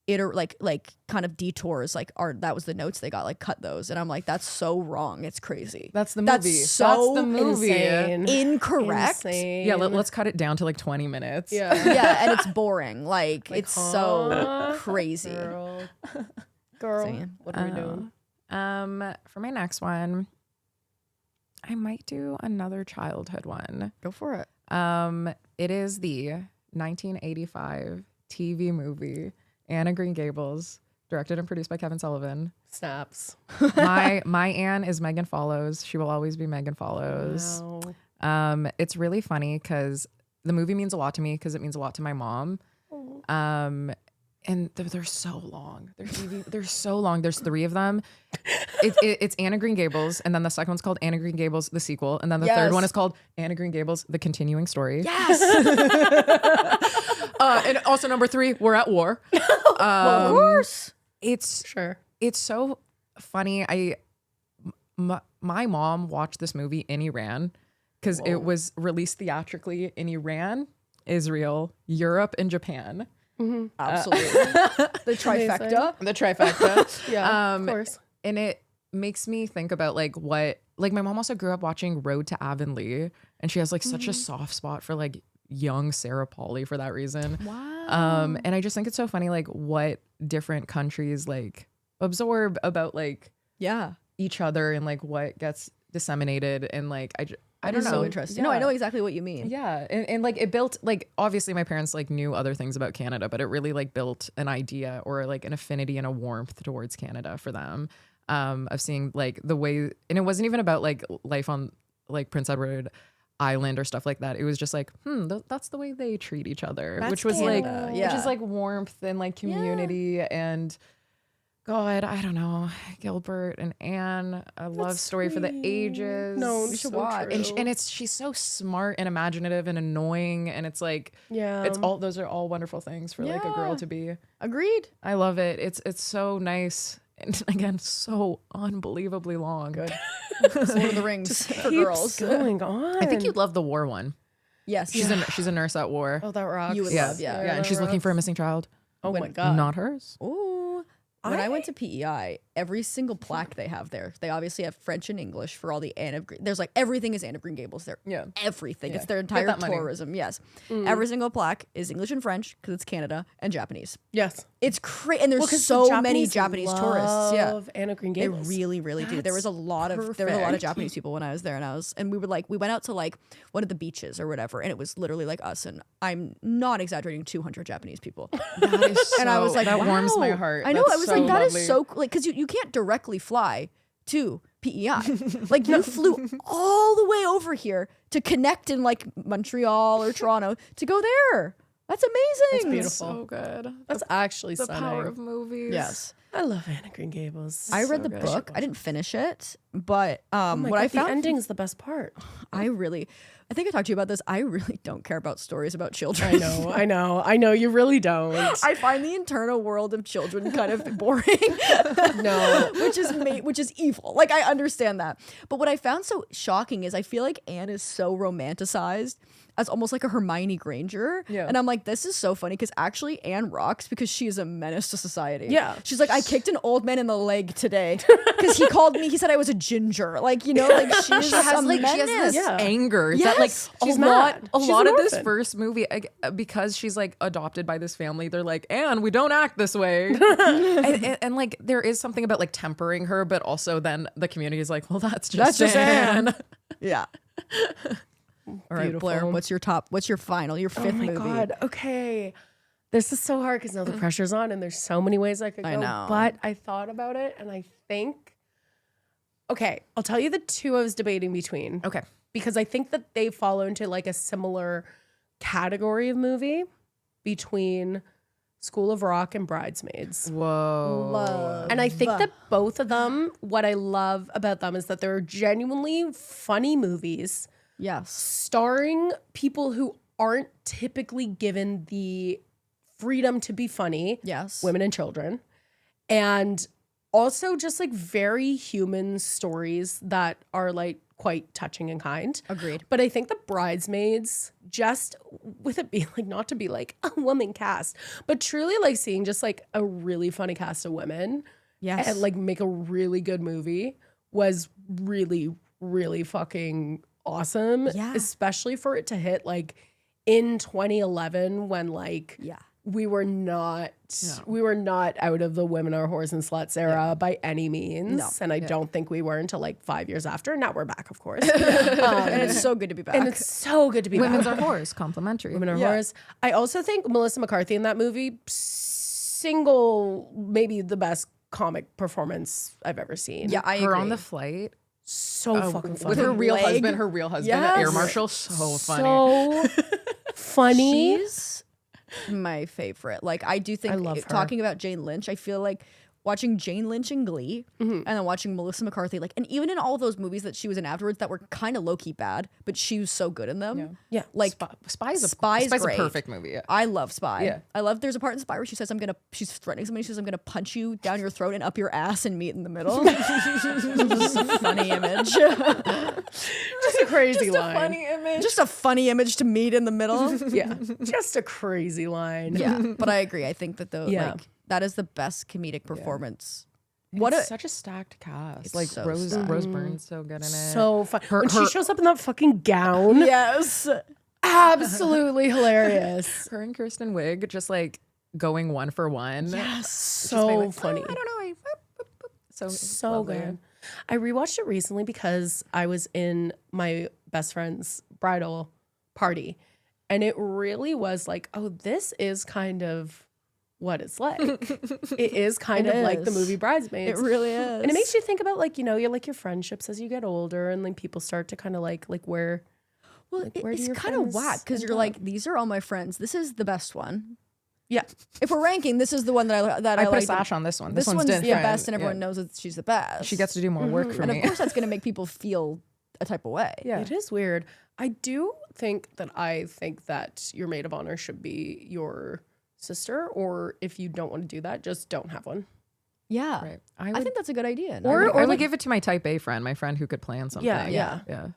like kind of detours that was the notes they got, like cut those, and I'm like, that's so wrong, it's crazy, That's the That's movie. so That's the movie. Insane. incorrect. Insane. Yeah, let's cut it down to like 20 minutes. Yeah. Yeah, and it's boring, like it's so huh? crazy. Girl. Saying. What are we doing? For my next one, I might do another childhood one. Go for it. It is the 1985 TV movie Anne of Green Gables, directed and produced by Kevin Sullivan. Snaps. My Anne is Megan Follows. She will always be Megan Follows. Wow. It's really funny because the movie means a lot to me because it means a lot to my mom. And they're so long. They're so long. There's 3 of them. It's Anne of Green Gables, and then the second one's called Anne of Green Gables, the sequel, and then the third Yes. one is called Anne of Green Gables, the continuing story. Yes. And also number 3, we're at war. Well, of course. It's Sure. so funny. My mom watched this movie in Iran because it was released theatrically in Iran, Israel, Europe, and Japan. Absolutely. The trifecta. The trifecta. Yeah. Of course. And it makes me think about like what, like my mom also grew up watching Road to Avonlea, and she has like such a soft spot for like young Sarah Polley for that reason. Wow. And I just think it's so funny like what different countries like absorb about like Yeah. each other and like what gets disseminated, and like I don't know. So interesting. No, I know exactly what you mean. Yeah. And like it built, like obviously my parents like knew other things about Canada, but it really like built an idea or like an affinity and a warmth towards Canada for them, of seeing like the way, and it wasn't even about like life on like Prince Edward Island or stuff like that. It was just like, that's the way they treat each other, That's which was Canada. like, Yeah. which is like warmth and like community and God, I don't know, Gilbert and Anne, a love story for the ages. No, We should so watch. true. And she's so smart and imaginative and annoying, and it's like Yeah. those are all wonderful things for like a girl Yeah. to be. Agreed. I love it. It's so nice, and again so unbelievably long. Good. It's Lord of the Rings for Keeps girls. going on. I think you'd love the war one. Yes. She's a nurse at war. Oh, that rocks. You would yeah, love, yeah. yeah, and she's looking for a missing child. Oh my when- god. Not hers. Ooh. When I went to PEI, every single plaque they have there, they obviously have French and English for all the Anne of Green. There's like everything is Anne of Green Gables there. Yeah. Everything. Yeah. It's their Get entire that money. tourism. Yes. Every single plaque is English and French because it's Canada, and Japanese. Yes. It's crazy. And there's Well, 'cause so the many Japanese tourists. Yeah. love Anne of Green They Gables. really, really do. There was a lot of perfect. Japanese people when I was there, and we went out to like one of the beaches or whatever, and it was literally like us, and I'm not exaggerating, 200 Japanese people. That is And I was so- like, that warms my wow. heart. I know. That's I was so like, that is lovely. so cool. Like, because you can't directly fly to PEI. Like, you flew all the way over here to connect in like Montreal or Toronto to go there. That's amazing. beautiful. So good. That's actually The stunning. power of movies. Yes. I love Anne of Green Gables. I read So the good. book. I didn't finish it, but Oh my what god, I found the ending's the best part. I think I talked to you about this. I really don't care about stories about children. I know. You really don't. I find the internal world of children kind of boring. No. which is evil. Like, I understand that. But what I found so shocking is I feel like Anne is so romanticized as almost like a Hermione Granger. Yeah. And I'm like, this is so funny because actually Anne rocks because she is a menace to society. Yeah. She's like, I kicked an old man in the leg today because he said I was a ginger. Like, you know, like she She has this Yeah. anger that like Yes. She's a mad. She's lot an of this orphan. first movie because she's like adopted by this family, they're like, and we don't act this way. and like there is something about like tempering her, but also then the community is like, well, that's just Anne. Yeah. All right, Beautiful. Blair, what's your final, your fifth Oh my movie? god. Okay. This is so hard because now the pressure's on and there's so many ways I could go. I know. But I thought about it and I think Okay, I'll tell you the two I was debating between. Okay. Because I think that they fall into like a similar category of movie between School of Rock and Bridesmaids. Whoa. Love. And I think that both of them, what I love about them is that they're genuinely funny movies Yes. starring people who aren't typically given the freedom to be funny. Yes. Women and children. And also just like very human stories that are like quite touching and kind. Agreed. But I think the Bridesmaids, just with it being like, not to be like a woman cast, but truly like seeing just like a really funny cast of women Yes. and like make a really good movie was really, really fucking awesome. Yeah. Especially for it to hit like in 2011 when like Yeah. we were not out of the women are whores and sluts era by any means. No. And I don't think we were until like 5 years after. Now we're back, of course. And it's so good to be back. And it's so good to be Women's back. are whores, complimentary. Women are Yeah. whores. I also think Melissa McCarthy in that movie, single, maybe the best comic performance I've ever seen. Yeah, I her agree. on the flight So fucking funny. with her real leg. husband, Air Yes. Marshal, so funny. So funny. She's my favorite. Like, I do think, I love her. talking about Jane Lynch, I feel like watching Jane Lynch in Glee and then watching Melissa McCarthy, like, and even in all those movies that she was in afterwards that were kind of low-key bad, but she was so good in them. Yeah. Like, Spy's Spy's a great. perfect movie. Yeah. I love Spy. Yeah. I love, there's a part in Spy where she says, she's threatening somebody, she says, I'm gonna punch you down your throat and up your ass and meet in the middle. Just a funny image. Just a crazy line. image. Just a funny image to meet in the middle. Yeah. Just a crazy line. Yeah, but I agree. I think that Yeah. like that is the best comedic performance. What What a such a stacked cast. It's Like so Rose stacked. Byrne's so good in it. So fun. Her- When she her- shows up in that fucking gown, yes. absolutely hilarious. her and Kirsten Wiig just like going one for one. Yes. So funny. I don't know. So lovely. good. I rewatched it recently because I was in my best friend's bridal party, and it really was like, oh, this is kind of what it's like. It is kind It of like the is. movie Bridesmaids. It really is. And it makes you think about like, you know, your like your friendships as you get older, and like people start to kind of like where well, like, where do it's your kind of friends whack because end you're like, up? these are all my friends. This is the best one. yeah. If we're ranking, this is the one that I I put like. a sash on this one. This one's one's the different. best, and everyone Yeah. knows that she's the best. She gets to do more work for and me. of course, that's going to make people feel a type of way. Yeah. It is weird. I do think that your maid of honor should be your sister, or if you don't want to do that, just don't have one. Yeah. Right. I think that's a good idea. Or- I would like- give it to my type A friend, my friend who could plan something. Yeah. Yeah.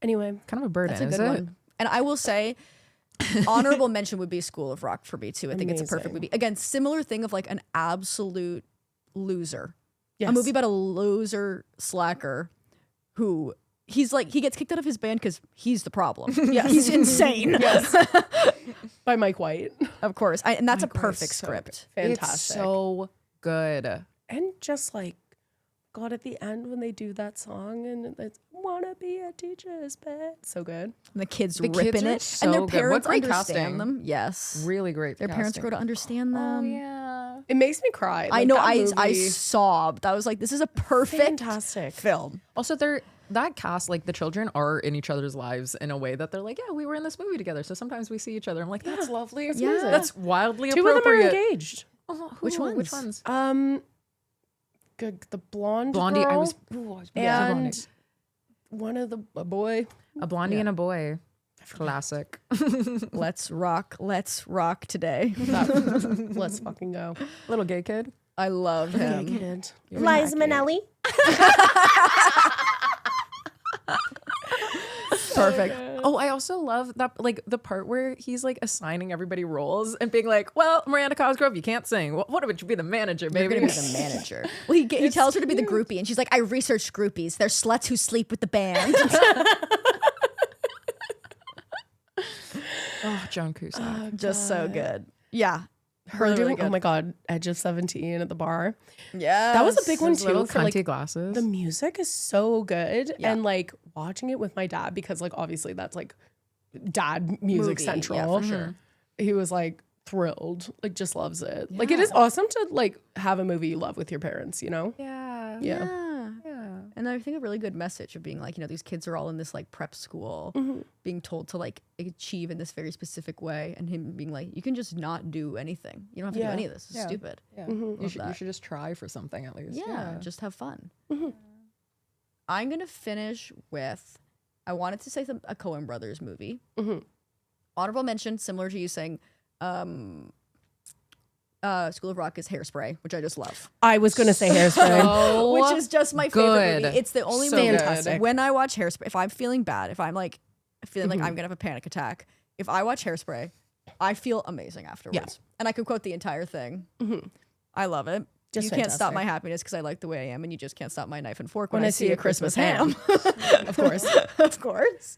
Anyway, Kind of a burden, that's a is good it? one. And I will say, honorable mention would be School of Rock for me too. I think it's a perfect Amazing. movie. Again, similar thing of like an absolute loser. yes. A movie about a loser slacker who he gets kicked out of his band because he's the problem. Yes. He's insane. by Mike White. Of course. And that's Mike a White's perfect so script. Fantastic. It's so good. And just like, God, at the end when they do that song and it's wanna be a teacher's pet. So good. And the kids The kids ripping are it. so and their good. parents What great understand casting. them. Yes. Really great. Their parents grow to understand them. yeah. It makes me cry. I Like, know. that I movie, sobbed. I was like, this is a perfect fantastic. film. Also, that cast, like the children are in each other's lives in a way that they're like, yeah, we were in this movie together, so sometimes we see each other. I'm like, that's lovely. Yeah. amazing. That's wildly Two of them are appropriate. engaged. Oh, Which who? Which ones? ones? Good. The blonde Blondie. girl I was yeah, and Blondie. one of a boy. A blondie and a boy. Classic. Let's rock today. Let's fucking go. Little gay kid. I love him. Kid. Liza Minnelli. Perfect. Oh, I also love that, like the part where he's like assigning everybody roles and being like, "Well, Miranda Cosgrove, you can't sing. What would you be the manager, You're baby?" gonna be the manager. Well, he tells her to be the groupie, and she's like, "I researched groupies. They're sluts who sleep with the band." Oh, Joan Cusack. Just so good. Yeah, Her really, doing, really good. oh my God, Edge of 17 at the bar. Yeah, That was a big one Those little too. For like, cunty glasses. the music is so good. Yeah. And like watching it with my dad, because like obviously that's like dad music Movie, central. yeah, for sure. He was like thrilled, like just loves it. Like it is awesome to like have a movie you love with your parents, you know? yeah. Yeah. Yeah. Yeah. And I think a really good message of being like, these kids are all in this like prep school, being told to like achieve in this very specific way, and him being like, you can just not do anything. You don't have to do any of this. It's stupid. Yeah. You should just try for something at least. Yeah, just have fun. I'm gonna finish with, I wanted to say a Coen Brothers movie. Honorable mention, similar to you saying, School of Rock is Hairspray, which I just love. I was going to say Hairspray. Which is just my favorite movie. It's the only movie. Fantastic. When I watch Hairspray, if I'm feeling bad, if I'm like feeling like I'm going to have a panic attack, if I watch Hairspray, I feel amazing afterwards. And I could quote the entire thing. I love it. Just you can't fantastic. stop my happiness because I like the way I am, and you just can't stop my knife and fork when I see a Christmas ham. Of course. Of course.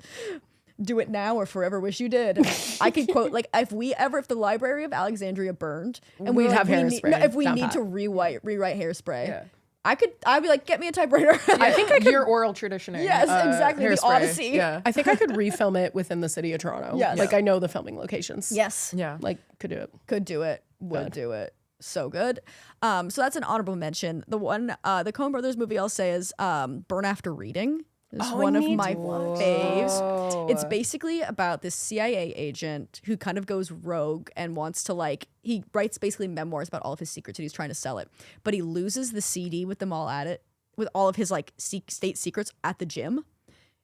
Do it now or forever wish you did. I could quote, like, if the Library of Alexandria burned and We'd have we Hairspray if we down need pat. to rewrite Hairspray, I'd be like, get me a typewriter. I think I could, your oral traditioning. Yes, exactly. The Hairspray. Odyssey. Yeah. I think I could refilm it within the city of Toronto. Yes. Like I know the filming locations. Yes. Yeah. Like could do it. Could do it. Would do it. So good. So that's an honorable mention. The one, the Coen Brothers movie I'll say is Burn After Reading. It's one of my faves. It's basically about this CIA agent who kind of goes rogue and wants to he writes basically memoirs about all of his secrets and he's trying to sell it. But he loses the CD with them all at it, with all of his state secrets at the gym.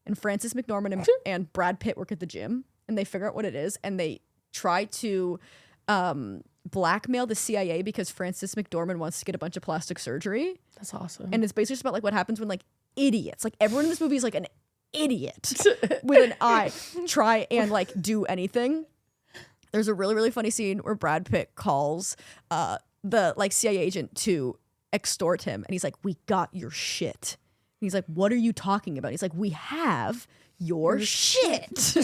And Frances McDormand and Brad Pitt work at the gym and they figure out what it is and they try to blackmail the CIA because Frances McDormand wants to get a bunch of plastic surgery. That's awesome. And it's basically just about what happens when idiots, everyone in this movie is an idiot with an eye, try and do anything. There's a really, really funny scene where Brad Pitt calls the CIA agent to extort him. And he's like, we got your shit. And he's like, what are you talking about? He's like, we have your shit.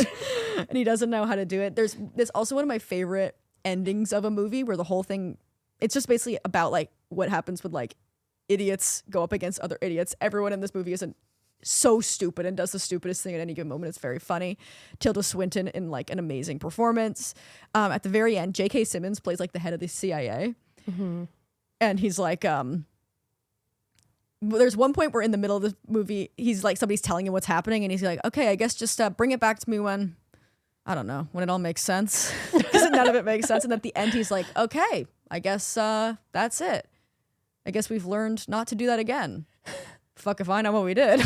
And he doesn't know how to do it. There's also one of my favorite endings of a movie where the whole thing, it's just basically about what happens when idiots go up against other idiots. Everyone in this movie isn't so stupid and does the stupidest thing at any given moment. It's very funny. Tilda Swinton in an amazing performance. At the very end, J.K. Simmons plays the head of the CIA. And he's there's one point where in the middle of the movie, he's somebody's telling him what's happening and he's like, okay, I guess just bring it back to me when, I don't know, when it all makes sense. Because none of it makes sense. And at the end, he's like, okay, I guess that's it. I guess we've learned not to do that again. Fuck if I know what we did.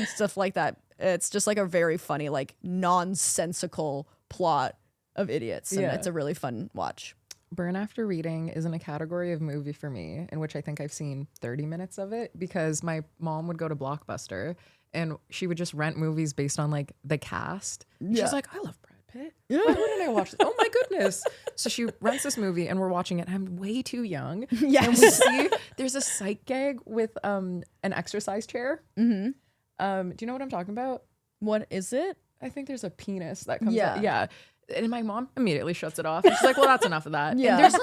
Stuff like that. It's just a very funny, nonsensical plot of idiots. And it's a really fun watch. Burn After Reading is in a category of movie for me in which I think I've seen 30 minutes of it because my mom would go to Blockbuster and she would just rent movies based on the cast. She's like, I love Brad Pitt. Why wouldn't I watch this? Oh my goodness. So she rents this movie and we're watching it. I'm way too young. Yes. And we see there's a sight gag with an exercise chair. Do you know what I'm talking about? What is it? I think there's a penis that comes out. Yeah. And my mom immediately shuts it off. And she's like, well, that's enough of that. Yeah. And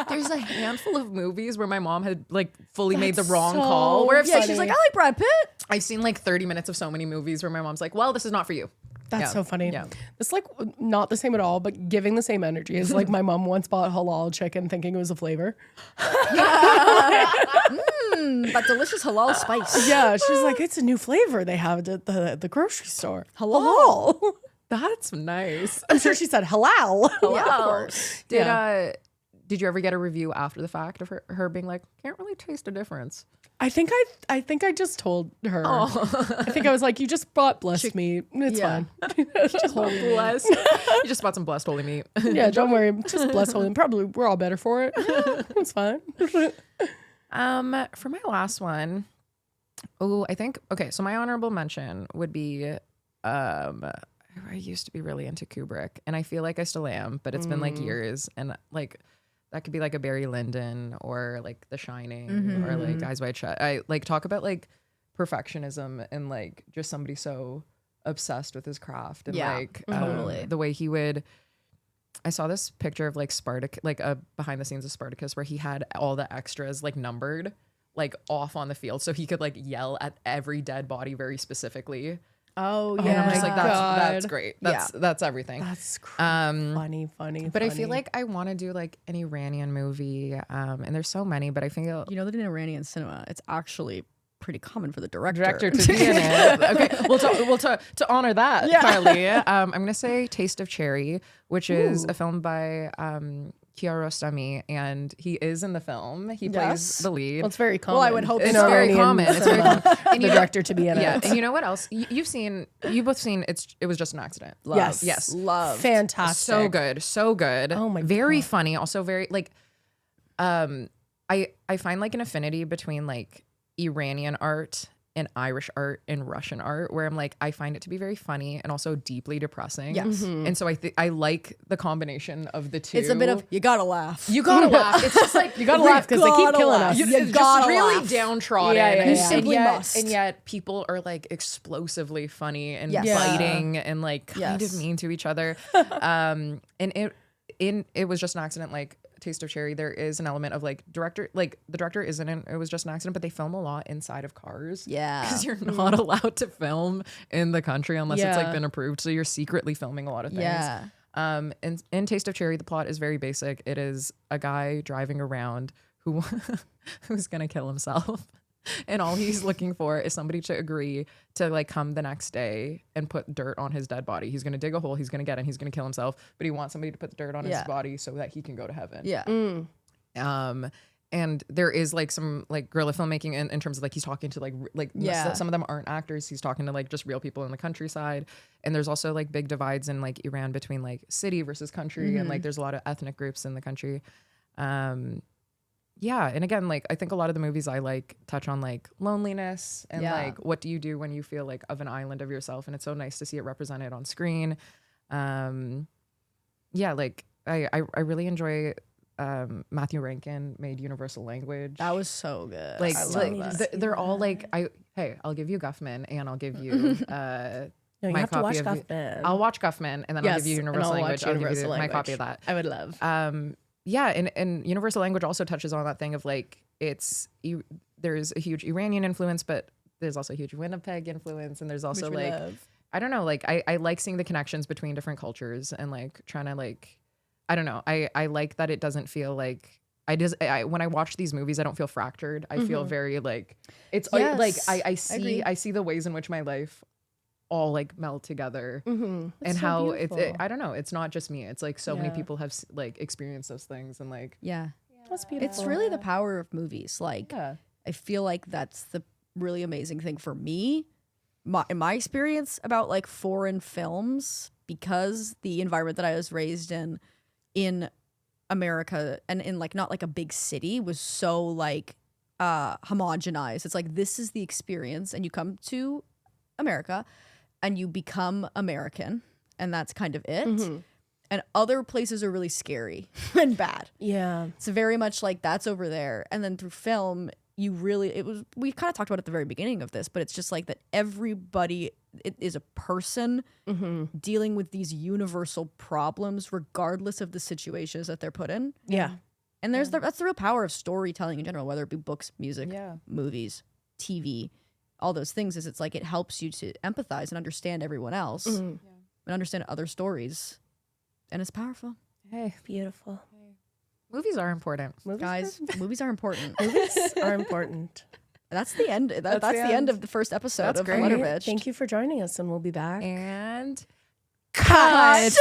there's a handful of movies where my mom had fully made the wrong call. Where She's like, I like Brad Pitt. I've seen 30 minutes of so many movies where my mom's like, well, this is not for you. That's so funny. Yeah. It's not the same at all, but giving the same energy. It's my mom once bought halal chicken thinking it was a flavor. That delicious halal spice. Yeah, she's like, it's a new flavor they have at the grocery store. Halal. That's nice. I'm sure she said halal. Yeah, of course. Did you ever get a review after the fact of her being like, can't really taste a difference? I think I just told her. I think I was like, you just bought blessed meat. It's fine. Just blessed. You just bought some blessed holy meat. Yeah, don't worry. Just blessed holy. Probably we're all better for it. It's fine. For my last one, I think so my honorable mention would be I used to be really into Kubrick and I feel like I still am, but it's been years and that could be a Barry Lyndon or The Shining or Eyes Wide Shut. I talk about perfectionism and just somebody so obsessed with his craft and totally. The way he would. I saw this picture of Spartacus, a behind the scenes of Spartacus where he had all the extras numbered off on the field so he could yell at every dead body very specifically. Oh yeah, and I'm just that's great. That's everything. That's funny. But I feel I want to do an Iranian movie, and there's so many. But I feel that in Iranian cinema, it's actually pretty common for the director. Director to be in it. Okay, well, to honor that, Carley, I'm gonna say Taste of Cherry, which is a film by Kiarostami, and he is in the film. He plays the lead. Well, it's very common. Well, I would hope It's so. very common. It's very common. And the director to be in yeah, it. and you know what else? You both seen It Was Just an Accident. Love. Yes. Love. Fantastic. So good. So good. Oh my Very God. funny. Also very like I find like an affinity between like Iranian art and Irish art and Russian art where I'm like I find it to be very funny and also deeply depressing. Yes. And so I like the combination of the two. It's a bit of, you gotta laugh. you gotta laugh. It's just like You gotta laugh because they keep gotta killing laugh. us. You it's gotta just really laugh. downtrodden. Yeah, yeah, and, yeah. Simply yet, must. and yet people are like explosively funny and Yes. biting and like kind Yes. of mean to each other. And It Was Just an Accident, like Taste of Cherry, there is an element of like the director isn't in It Was Just an Accident, but they film a lot inside of cars. Yeah. Because you're not allowed to film in the country unless it's like Yeah. been approved. So you're secretly filming a lot of things. Yeah. In Taste of Cherry, the plot is very basic. It is a guy driving around who's gonna kill himself. And all he's looking for is somebody to agree to like come the next day and put dirt on his dead body. He's gonna dig a hole, he's gonna get in, he's gonna kill himself, but he wants somebody to put the dirt on his Yeah. body so that he can go to heaven. Yeah. And there is like some like guerrilla filmmaking in terms of like he's talking to Yeah. some of them aren't actors. He's talking to like just real people in the countryside. And there's also like big divides in like Iran between like city versus country, and like there's a lot of ethnic groups in the country. Yeah, and again, like I think a lot of the movies I like touch on like loneliness and Yeah. like what do you do when you feel like of an island of yourself, and it's so nice to see it represented on screen. Yeah, like I really enjoy Matthew Rankin made Universal Language. That was so good. Like, I love like, that. that. they're all like I'll give you Guffman and I'll give you No, you my have to watch copy of Guffman. I'll watch Guffman and then I'll give you and Universal I'll Language. watch I'll give you Universal my Language. copy of that. I would love. Yeah, and Universal Language also touches on that thing of like there's a huge Iranian influence, but there's also a huge Winnipeg influence, and there's also Which we like love. I don't know, like I like seeing the connections between different cultures and like trying to like I don't know, I like that it doesn't feel like when I watch these movies I don't feel fractured. I feel very like it's Yes, like I agree. see the ways in which my life all like meld together. Mm-hmm. And so how beautiful. I don't know, it's not just me, it's like so many Yeah. people have like experienced those things and like Yeah. That's beautiful. It's really the power of movies. Like, yeah. I feel like that's the really amazing thing for me, in my experience about like foreign films, because the environment that I was raised in America and in like not like a big city was so like homogenized. It's like this is the experience, and you come to America and you become American, and that's kind of it. Mm-hmm. And other places are really scary and bad. Yeah. It's very much like that's over there. And then through film, we kind of talked about it at the very beginning of this, but it's just like that everybody is a person dealing with these universal problems, regardless of the situations that they're put in. Yeah. And that's the real power of storytelling in general, whether it be books, music, Yeah. movies, TV, all those things, is it's like it helps you to empathize and understand everyone else and understand other stories. And it's powerful. Hey, Beautiful. movies are important. Guys, movies are important. Movies are important. That's the end. That's the end of the first episode That's of great. LetterBitchd. Thank you for joining us, and we'll be back. And Cut.